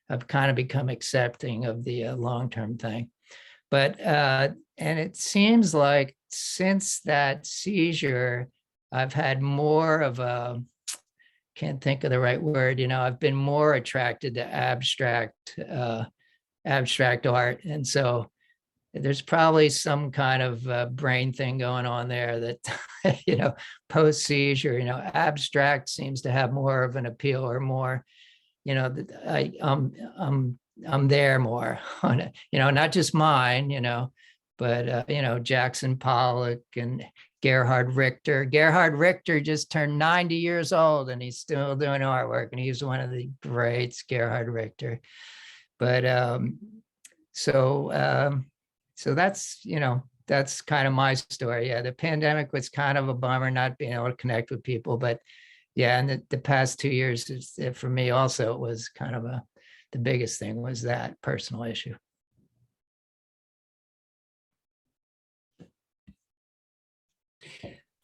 I've kind of become accepting of the long-term thing. But, and it seems like since that seizure, I've had more of a, can't think of the right word, I've been more attracted to abstract art. And so there's probably some kind of brain thing going on there that, post seizure, abstract seems to have more of an appeal or more I'm there more on it, not just mine, but Jackson Pollock and Gerhard Richter. Gerhard Richter just turned 90 years old and he's still doing artwork, and he's one of the greats, Gerhard Richter. But so that's that's kind of my story. Yeah, the pandemic was kind of a bummer, not being able to connect with people, but yeah, and the past 2 years for me also, it was kind of the biggest thing was that personal issue.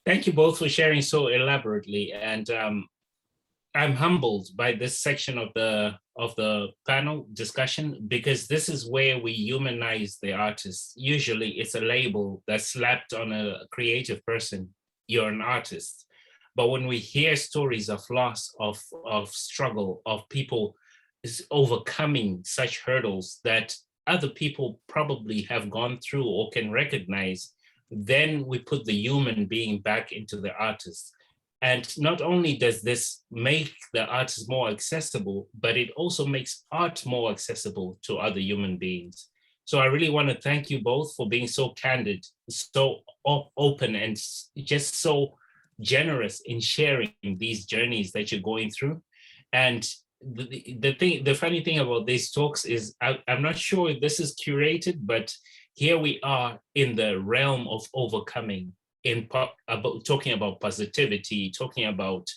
Thank you both for sharing so elaborately, and I'm humbled by this section of the panel discussion, because this is where we humanize the artist. Usually it's a label that's slapped on a creative person. You're an artist. But when we hear stories of loss, of struggle, of people overcoming such hurdles that other people probably have gone through or can recognize, then we put the human being back into the artist. And not only does this make the artist more accessible, but it also makes art more accessible to other human beings. So I really want to thank you both for being so candid, so open, and just so generous in sharing these journeys that you're going through. And the funny thing about these talks is I'm not sure if this is curated, but here we are in the realm of overcoming, about talking about positivity, talking about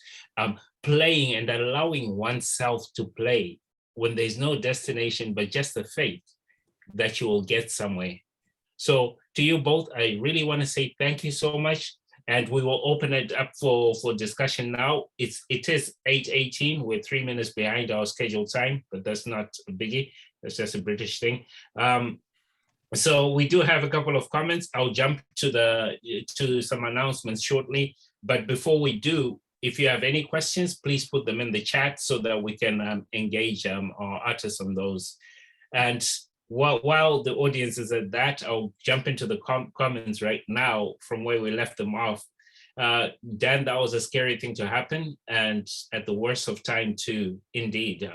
playing and allowing oneself to play when there's no destination, but just the faith that you will get somewhere. So to you both, I really want to say thank you so much. And we will open it up for discussion now. It is 8:18. We're 3 minutes behind our scheduled time, but that's not a biggie. That's just a British thing. So we do have a couple of comments. I'll jump to some announcements shortly. But before we do, if you have any questions, please put them in the chat so that we can engage our artists on those. And while the audience is at that, I'll jump into the comments right now from where we left them off. Dan, that was a scary thing to happen, and at the worst of time too, indeed.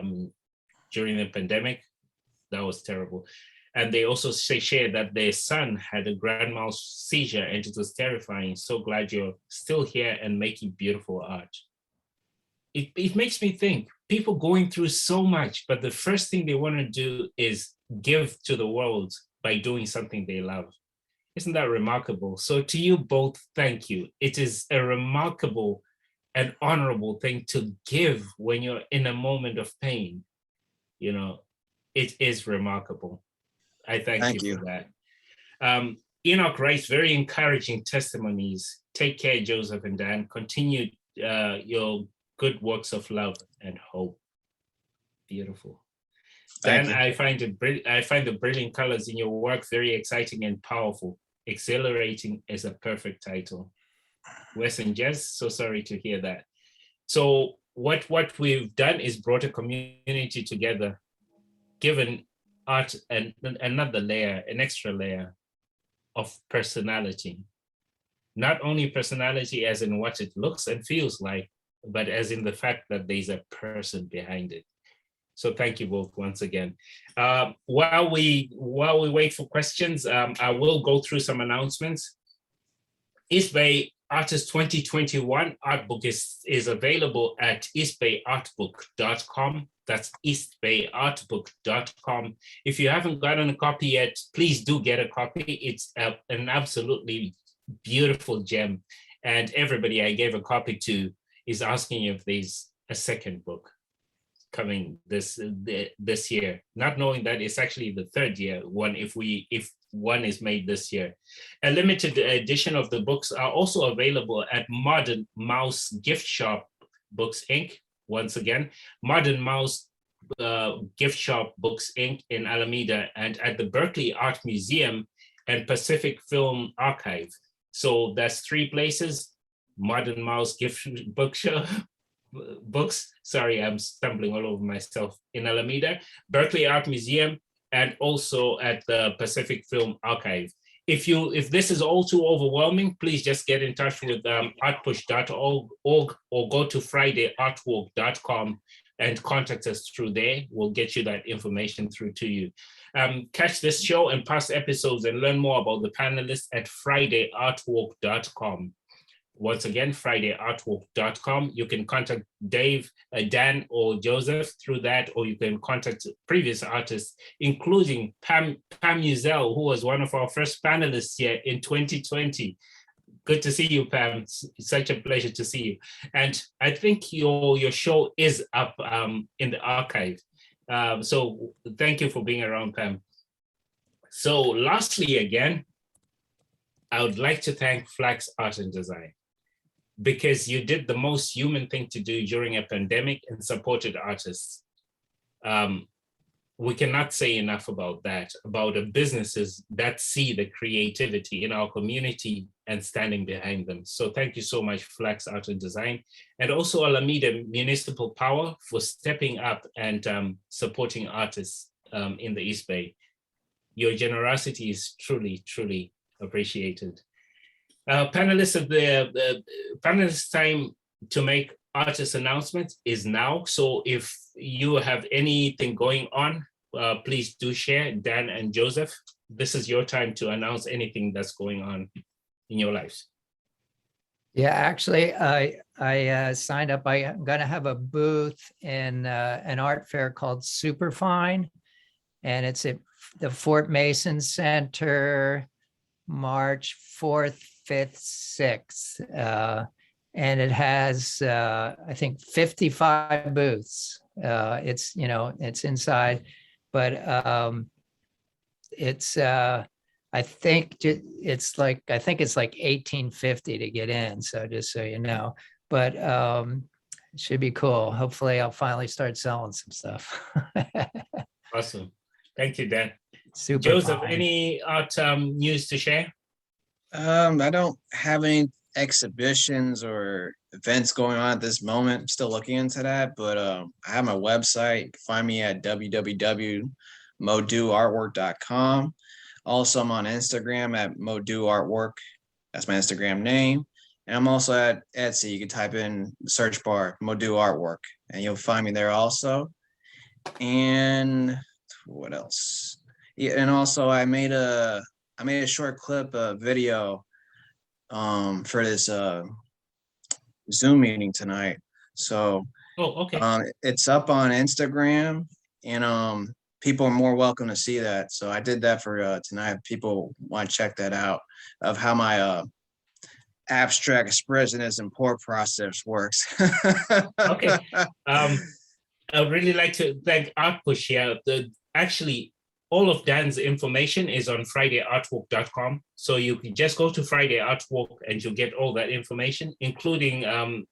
During the pandemic, that was terrible. And they also shared that their son had a grand mal seizure and it was terrifying. So glad you're still here and making beautiful art. It makes me think, people going through so much, but the first thing they want to do is give to the world by doing something they love. Isn't that remarkable? So to you both, thank you. It is a remarkable and honorable thing to give when you're in a moment of pain. It is remarkable. I thank you for that. Enoch writes very encouraging testimonies. Take care, Joseph and Dan. Continue your good works of love and hope. Beautiful. Dan, I find the brilliant colors in your work very exciting and powerful. Exhilarating is a perfect title. Wes and Jess, so sorry to hear that. So what we've done is brought a community together, given art and another layer, an extra layer of personality. Not only personality as in what it looks and feels like, but as in the fact that there's a person behind it. So thank you both once again. While we wait for questions, I will go through some announcements. East Bay Artist 2021 art book is available at eastbayartbook.com. That's eastbayartbook.com. If you haven't gotten a copy yet, please do get a copy. It's an absolutely beautiful gem. And everybody I gave a copy to is asking if there's a second book coming this year, not knowing that it's actually the third year one if one is made this year. A limited edition of the books are also available at Modern Mouse Gift Shop Books Inc. Once again, Modern Mouse Gift Shop Books Inc. in Alameda, and at the Berkeley Art Museum and Pacific Film Archive. So that's 3 places: Modern Mouse Gift Bookshop Books, sorry, I'm stumbling all over myself, in Alameda, Berkeley Art Museum, and also at the Pacific Film Archive. If this is all too overwhelming, please just get in touch with artpush.org or go to fridayartwalk.com and contact us through there. We'll get you that information through to you. Catch this show and past episodes and learn more about the panelists at fridayartwalk.com. Once again, fridayartwalk.com. You can contact Dave, Dan, or Joseph through that, or you can contact previous artists, including Pam Uzel, who was one of our first panelists here in 2020. Good to see you, Pam. It's such a pleasure to see you. And I think your show is up in the archive. So thank you for being around, Pam. So lastly, again, I would like to thank Flax Art and Design, because you did the most human thing to do during a pandemic and supported artists. We cannot say enough about that, about the businesses that see the creativity in our community and standing behind them. So thank you so much, Flax Art and Design, and also Alameda Municipal Power for stepping up and supporting artists in the East Bay. Your generosity is truly, truly appreciated. Panelists, of the panelists' time to make artist announcements is now. So if you have anything going on, please do share. Dan and Joseph, this is your time to announce anything that's going on in your lives.
Yeah, actually, I signed up. I'm going to have a booth in an art fair called SuperFine, and it's at the Fort Mason Center, March 4th, 5th, 6th. And it has, I think, 55 booths. It's, it's inside, but it's, I think it's like $18.50 to get in. So just so you know, but it should be cool. Hopefully I'll finally start selling some stuff.
Awesome. Thank you, Dan.
Super.
Joseph,
fine.
any art news to share?
I don't have any exhibitions or events going on at this moment. I'm still looking into that, but I have my website. You can find me at www.moduartwork.com. Also, I'm on Instagram at moduartwork. That's my Instagram name. And I'm also at Etsy. You can type in the search bar, Modu Artwork, and you'll find me there also. And what else? Yeah, and also I made a short clip, video for this Zoom meeting tonight. So it's up on Instagram, and people are more welcome to see that. So I did that for tonight. People want to check that out, of how my abstract expressionism pour process works.
Okay. I would really like to thank ArtPush here. Actually, all of Dan's information is on fridayartwalk.com. So you can just go to Friday Artwalk and you'll get all that information, including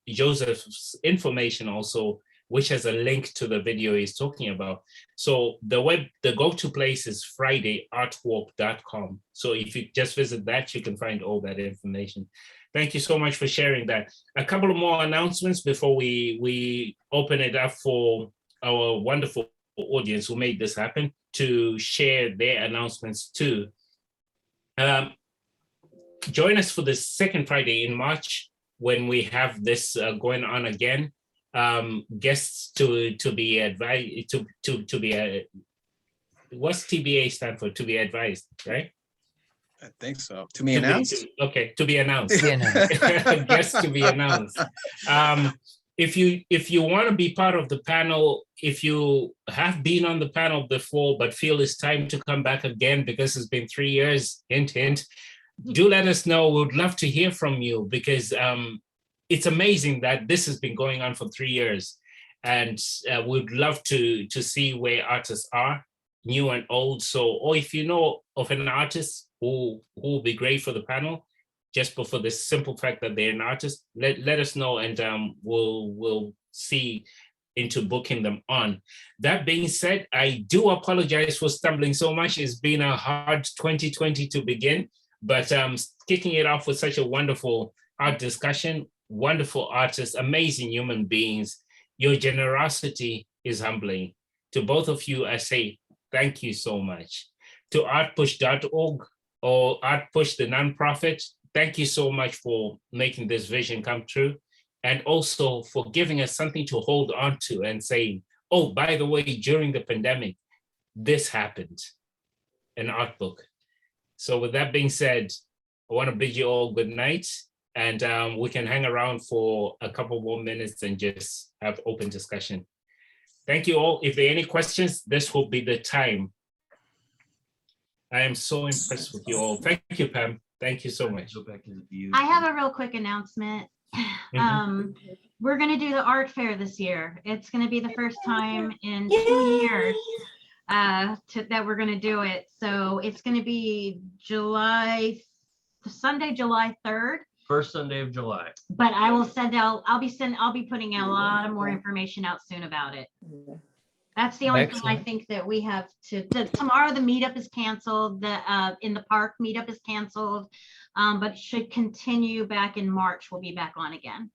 Joseph's information also, which has a link to the video he's talking about. So the go-to place is fridayartwalk.com. So if you just visit that, you can find all that information. Thank you so much for sharing that. A couple of more announcements before we open it up for our wonderful audience who made this happen to share their announcements too. Join us for the second Friday in March when we have this going on again. Guests to be advised, to be what's TBA stand for? To be advised, right?
I think so. To be announced.
To be announced. Guests to be announced. If you want to be part of the panel, if you have been on the panel before but feel it's time to come back again because it's been 3 years, hint, hint, do let us know. We would love to hear from you, because it's amazing that this has been going on for 3 years, and we'd love to see where artists are, new and old. So, or if you know of an artist who will be great for the panel, just for the simple fact that they're an artist, let us know, and we'll see into booking them on. That being said, I do apologize for stumbling so much. It's been a hard 2020 to begin, but kicking it off with such a wonderful art discussion, wonderful artists, amazing human beings. Your generosity is humbling. To both of you, I say thank you so much. To artpush.org or ArtPush, the nonprofit, thank you so much for making this vision come true. and also for giving us something to hold on to and saying, oh, by the way, during the pandemic, this happened, an art book. So with that being said, I want to bid you all good night, and we can hang around for a couple more minutes and just have open discussion. Thank you all. If there are any questions, this will be the time. I am so impressed with you all. Thank you, Pam. Thank you so much.
I have a real quick announcement. We're going to do the art fair this year. It's going to be the first time in 2 years that we're going to do it. So it's going to be Sunday, July 3rd.
First Sunday of July.
But I will send out, I'll be putting out a lot of more information out soon about it. That's the only thing I think that we have tomorrow the meetup is canceled. The in the park meetup is canceled, but it should continue back in March. We'll be back on again.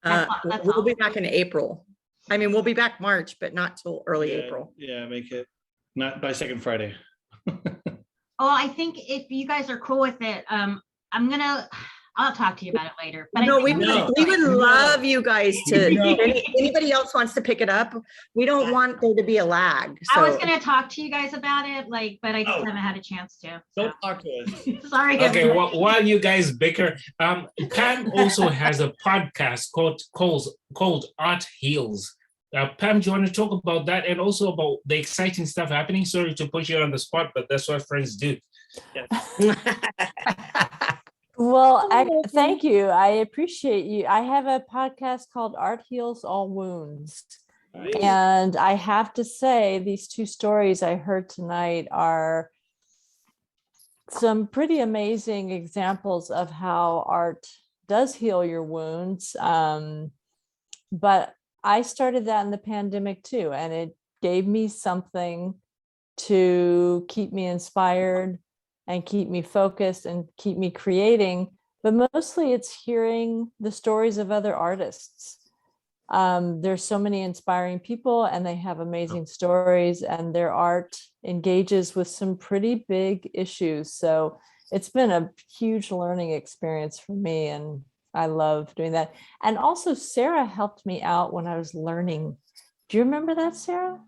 We'll be back in April. I mean, we'll be back March, but not till early April.
Yeah, make it not by second Friday.
Oh, I think if you guys are cool with it, I'll talk to you about it later. But
No, we would love you guys to, if anybody else wants to pick it up, we don't want there to be a lag.
I was
So
going to talk to you guys about it, but I just haven't had a chance to.
Don't talk to us.
Sorry.
Okay,
everybody.
while you guys bicker, Pam also has a podcast called Art Heals. Pam, do you want to talk about that and also about the exciting stuff happening? Sorry to put you on the spot, but that's what friends do.
Well, thank you. I appreciate you. I have a podcast called Art Heals All Wounds.
Nice.
And I have to say, these two stories I heard tonight are some pretty amazing examples of how art does heal your wounds. But I started that in the pandemic too, and it gave me something to keep me inspired and keep me focused and keep me creating. But mostly it's hearing the stories of other artists. There's so many inspiring people and they have amazing stories, and their art engages with some pretty big issues. So it's been a huge learning experience for me, and I love doing that. And also Sarah helped me out when I was learning. Do you remember that, Sarah?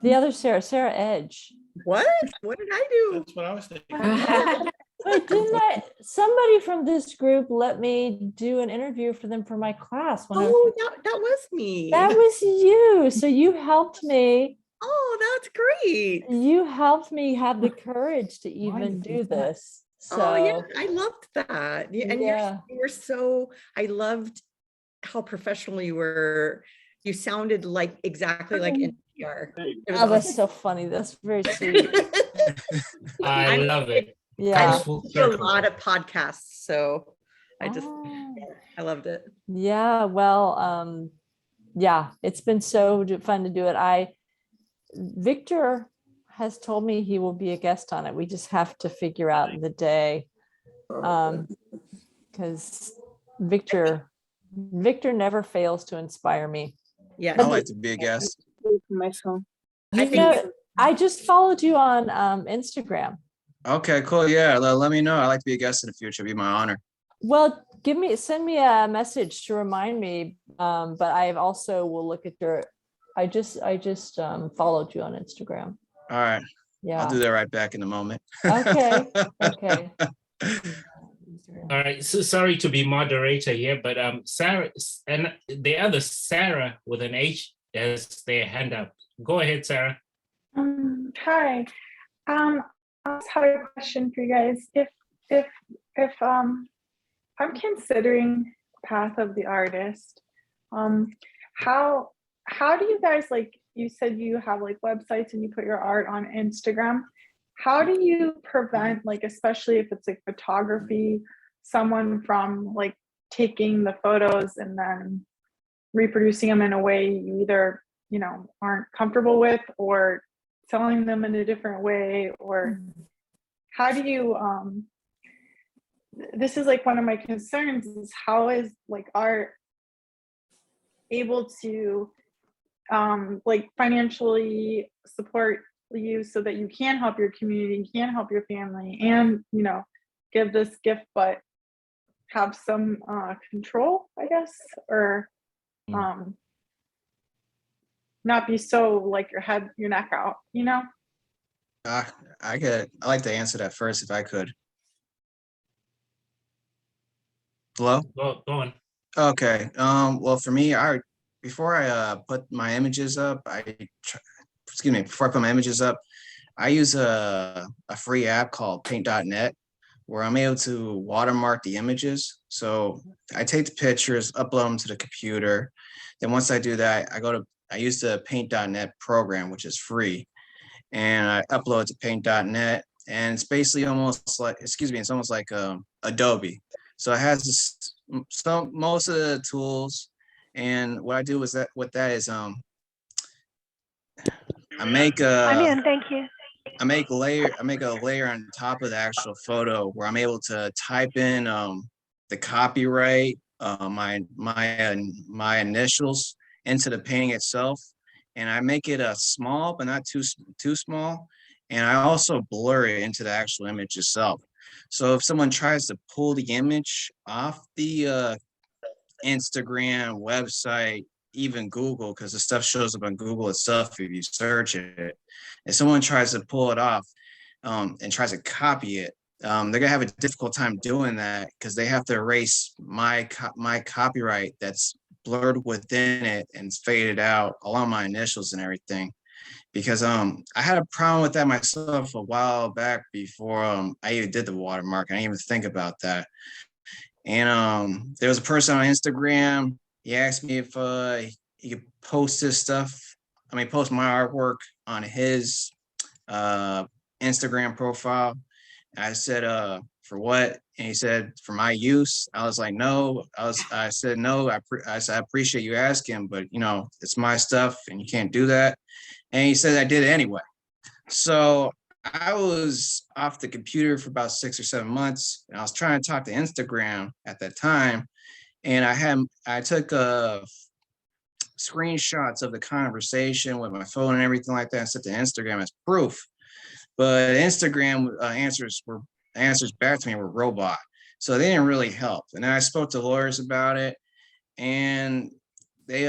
The other Sarah Edge.
what did I do?
That's what I was thinking.
Wait, somebody from this group let me do an interview for them for my class.
Oh, that was me.
That was you. So you helped me.
Oh, that's great.
You helped me have the courage to even do this. So
Oh yeah, I loved that. And
Yeah.
you were so, I loved how professional you were. You sounded like exactly like NPR. It was
Oh, that's so funny. That's very sweet.
I love it.
Yeah.
Comes full
I do a
circle.
lot of podcasts, so I
Oh.
loved it.
Yeah, well, yeah, it's been so fun to do it. Victor has told me he will be a guest on it. We just have to figure out the day. Because Victor never fails to inspire me.
Yeah.
I'd like to be a guest.
I
You
think
know, I just followed you on Instagram.
Okay, cool. Yeah, let me know. I'd like to be a guest in the future. It'd be my honor.
Well, send me a message to remind me. But I also will look at I just followed you on Instagram.
All right.
Yeah.
I'll do that right back in a moment.
Okay. Okay.
All right, so sorry to be moderator here, but Sarah and the other Sarah with an H has their hand up. Go ahead, Sarah.
Hi. I just have a question for you guys. If I'm considering path of the artist, how do you guys, like you said, you have like websites and you put your art on Instagram. How do you prevent, like, especially if it's like photography, someone from like taking the photos and then reproducing them in a way you either, aren't comfortable with, or selling them in a different way? Or how do you, this is like one of my concerns, is how is like art able to like financially support you so that you can help your community, can help your family, and give this gift, but have some control, I guess, or not be so like your neck out, you know?
I'd like to answer that first if I could. Hello?
Go on.
Okay. Well, for me, before I put my images up, before I put my images up, I use a free app called paint.net where I'm able to watermark the images. So I take the pictures, upload them to the computer. Then once I do that, I use the paint.net program, which is free. And I upload it to paint.net. And it's basically almost like, it's almost like Adobe. So it has most of the tools. And what I do is I make
Thank you.
I make a layer on top of the actual photo where I'm able to type in the copyright, my initials into the painting itself, and I make it small but not too small, and I also blur it into the actual image itself. So if someone tries to pull the image off the Instagram website, even Google, because the stuff shows up on Google itself if you search it. If someone tries to pull it off and tries to copy it, they're gonna have a difficult time doing that because they have to erase my copyright that's blurred within it and faded out along my initials and everything. Because I had a problem with that myself a while back before I even did the watermark. I didn't even think about that. And there was a person on Instagram. He asked me if he could post his stuff. Post my artwork on his Instagram profile. I said, for what? And he said, for my use. I was like, no. I said, no. I said, I appreciate you asking, but it's my stuff and you can't do that. And he said I did it anyway. So I was off the computer for about 6 or 7 months, and I was trying to talk to Instagram at that time. And I took screenshots of the conversation with my phone and everything like that and sent to Instagram as proof. But Instagram answers back to me were robot. So they didn't really help. And then I spoke to lawyers about it, and they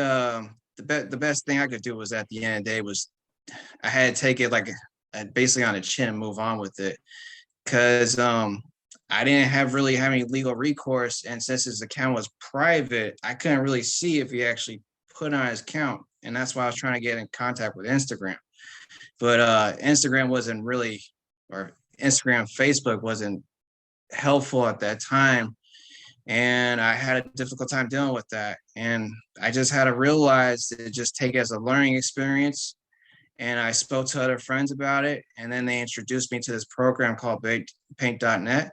the best thing I could do was at the end of the day was I had to take it like basically on the chin and move on with it, because I didn't really have any legal recourse, and since his account was private, I couldn't really see if he actually put on his account, and that's why I was trying to get in contact with Instagram. But Instagram, Facebook wasn't helpful at that time, and I had a difficult time dealing with that. And I just had to realize to just take it as a learning experience. And I spoke to other friends about it, and then they introduced me to this program called paint.net.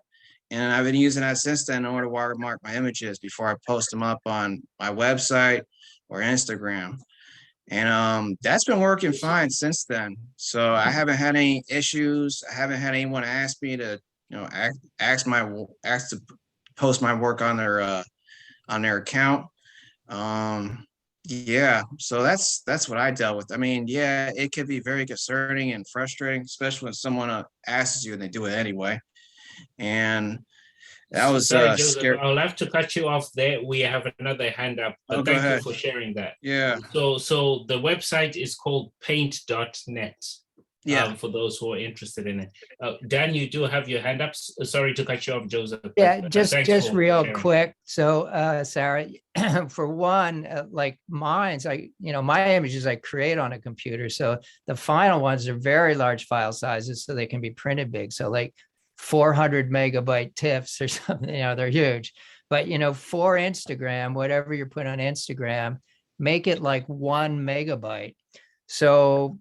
And I've been using that since then in order to watermark my images before I post them up on my website or Instagram. And that's been working fine since then. So I haven't had any issues. I haven't had anyone ask me to, ask to post my work on their account. Yeah, so that's what I dealt with. Yeah, it could be very concerning and frustrating, especially when someone asks you and they do it anyway. And that was
Sorry,
scary.
Joseph, I'll have to cut you off there. We have another hand up, but
Go
thank you
ahead.
for sharing that.
Yeah.
So the website is called paint.net.
Yeah.
For those who are interested in it. Dan, you do have your hand up. Sorry to cut you off, Joseph.
Yeah,
but
just
thanks for
real
sharing.
quick. So, Sarah, for one, like mine's, my images I create on a computer. So the final ones are very large file sizes, so they can be printed big. So like 400 megabyte TIFFs or something, they're huge. But, for Instagram, whatever you're putting on Instagram, make it like 1 megabyte. So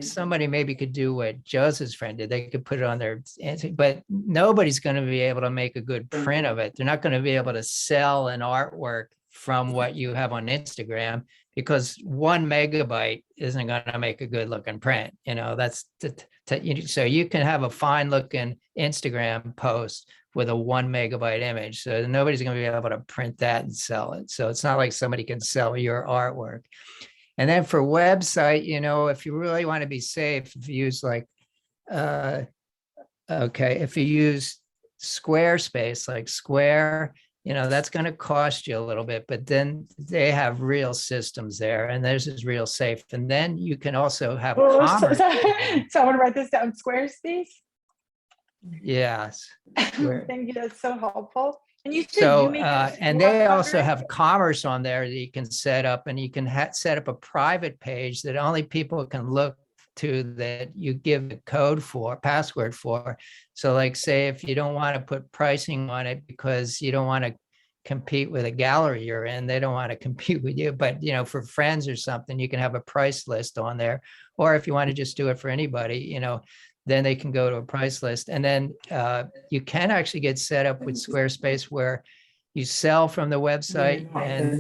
somebody maybe could do what Joseph's friend did. They could put it on their, but nobody's going to be able to make a good print of it. They're not going to be able to sell an artwork from what you have on Instagram, because 1 megabyte isn't going to make a good looking print. So you can have a fine looking Instagram post with a 1 megabyte image. So nobody's going to be able to print that and sell it. So it's not like somebody can sell your artwork. And then for website, if you really want to be safe, if you use if you use Squarespace, like Square, that's going to cost you a little bit, but then they have real systems there, and theirs is real safe. And then you can also have commerce.
So I want to write this down. Squarespace.
Yes.
Thank you. That's so helpful. And you said
So,
you make
and they also have commerce on there that you can set up, and you can set up a private page that only people can look to, that you give a code for, password for. So like, say, if you don't want to put pricing on it because you don't want to compete with a gallery you're in, they don't want to compete with you, but for friends or something, you can have a price list on there. Or if you want to just do it for anybody, then they can go to a price list. And then you can actually get set up with Squarespace where you sell from the website, and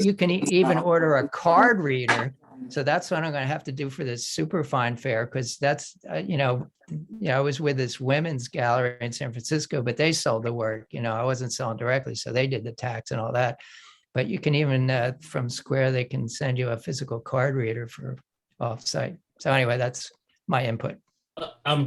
you can even order a card reader. So that's what I'm going to have to do for this SuperFine Fair, because that's, I was with this women's gallery in San Francisco, but they sold the work, I wasn't selling directly. So they did the tax and all that. But you can even, from Square, they can send you a physical card reader for offsite. So anyway, that's my input.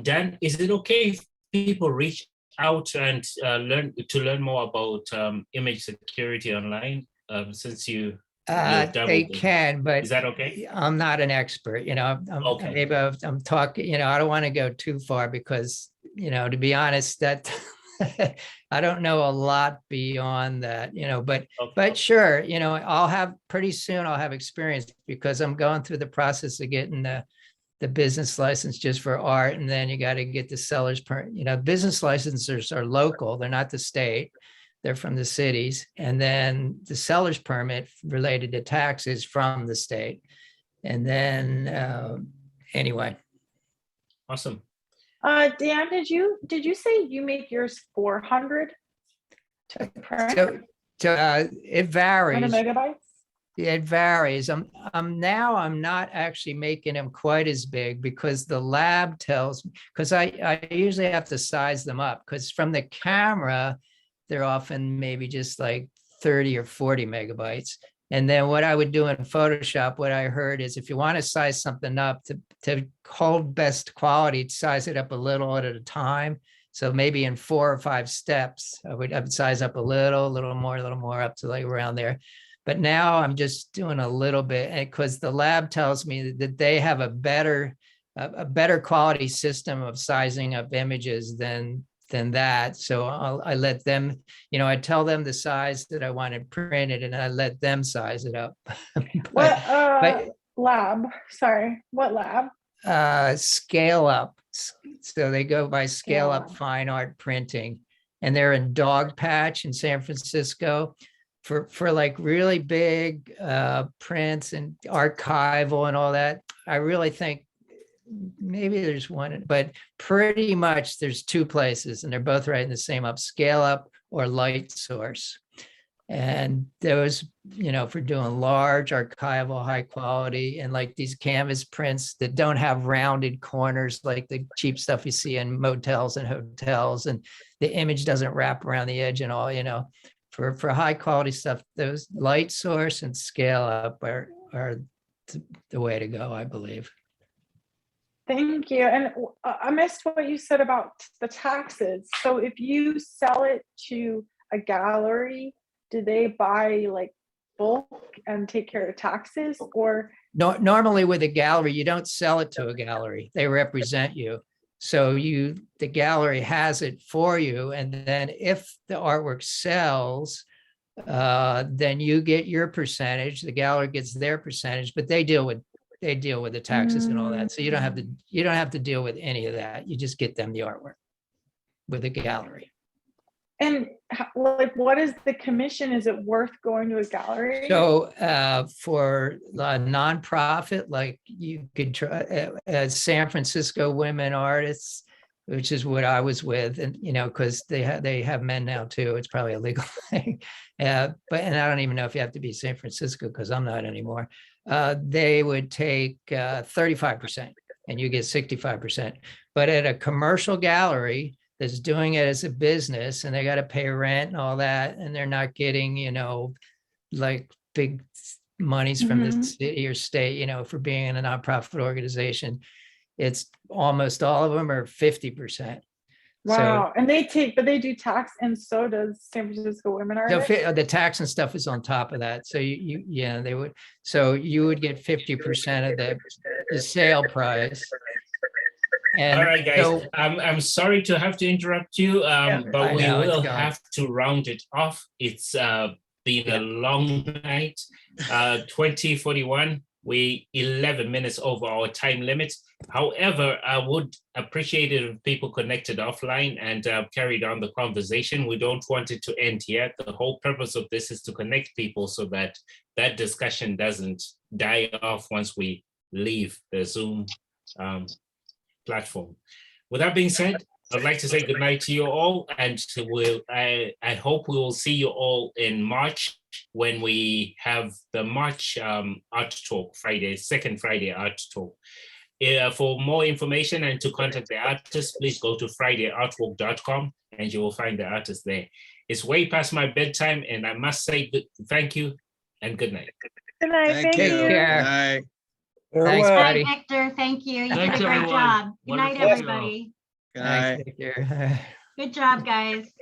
Dan, is it okay if people reach out and learn more about image security online, since you
they can, but
is that okay?
I'm not an expert,
Okay.
Maybe I'm talking, I don't want to go too far because, to be honest, that I don't know a lot beyond that, but sure, I'll have pretty soon I'll have experience, because I'm going through the process of getting the business license just for art. And then you got to get the seller's permit. Business licensors are local. They're not the state. They're from the cities. And then the seller's permit related to taxes from the state. And then anyway.
Awesome.
Dan, did you say you make yours 400 to print?
So it varies.
100 megabytes?
It varies. I'm not actually making them quite as big, because the lab tells me, because I usually have to size them up, because from the camera, they're often maybe just like 30 or 40 megabytes. And then what I would do in Photoshop, what I heard is, if you want to size something up to hold best quality, size it up a little at a time. So maybe in 4 or 5 steps, I would size up a little more up to like around there. But now I'm just doing a little bit, because the lab tells me that they have a better quality system of sizing up images than that. So I let them, I tell them the size that I want it printed, and I let them size it up.
What lab? Sorry, what lab?
Scale Up. So they go by Scale Up Fine Art Printing, and they're in Dogpatch in San Francisco. For like really big prints and archival and all that, I really think maybe there's one, but pretty much there's 2 places, and they're both right in the same up, Scale Up or Light Source. And those, for doing large archival, high quality, and like these canvas prints that don't have rounded corners, like the cheap stuff you see in motels and hotels, and the image doesn't wrap around the edge and all, For high quality stuff, those Light Source and Scale Up are the way to go, I believe.
Thank you. And I missed what you said about the taxes. So if you sell it to a gallery, do they buy like bulk and take care of taxes, or?
No, normally with a gallery, you don't sell it to a gallery. They represent you. So the gallery has it for you. And then if the artwork sells, then you get your percentage, the gallery gets their percentage, but they deal with the taxes and all that. So you don't have to deal with any of that. You just get them the artwork with the gallery.
And like, what is the commission? Is it worth going to a gallery?
So for a nonprofit, like you could try San Francisco Women Artists, which is what I was with, and because they have men now too. It's probably a legal thing, and I don't even know if you have to be San Francisco, because I'm not anymore. They would take 35%, and you get 65%. But at a commercial gallery that's doing it as a business, and they got to pay rent and all that, and they're not getting, like big monies from the city or state, for being in a nonprofit organization, it's almost all of them are 50%.
Wow. And they do tax, and so does San Francisco Women Artists.
The tax and stuff is on top of that. So yeah, they would, so you would get 50% of the sale price. And
All right, guys.
so-
I'm sorry to have to interrupt you, but
I
we
know, it's
will
gone.
have to round it off. It's been a long night. 2041. We 11 minutes over our time limit. However, I would appreciate it if people connected offline and carried on the conversation. We don't want it to end here. The whole purpose of this is to connect people so that that discussion doesn't die off once we leave the Zoom platform. With that being said, I'd like to say good night to you all, and I hope we will see you all in March when we have the March Art Talk Friday, second Friday Art Talk. For more information and to contact the artist, please go to fridayartwalk.com and you will find the artist there. It's way past my bedtime, and I must say thank you and good night.
Good night. Thank you.
Take care.
Night.
Thanks,
Good
buddy.
night, Victor. Thank you. You did
Thanks,
a great
everyone.
job. Good night,
Wonderful job.
everybody.
Good night.
Thanks, take care.
Good job, guys.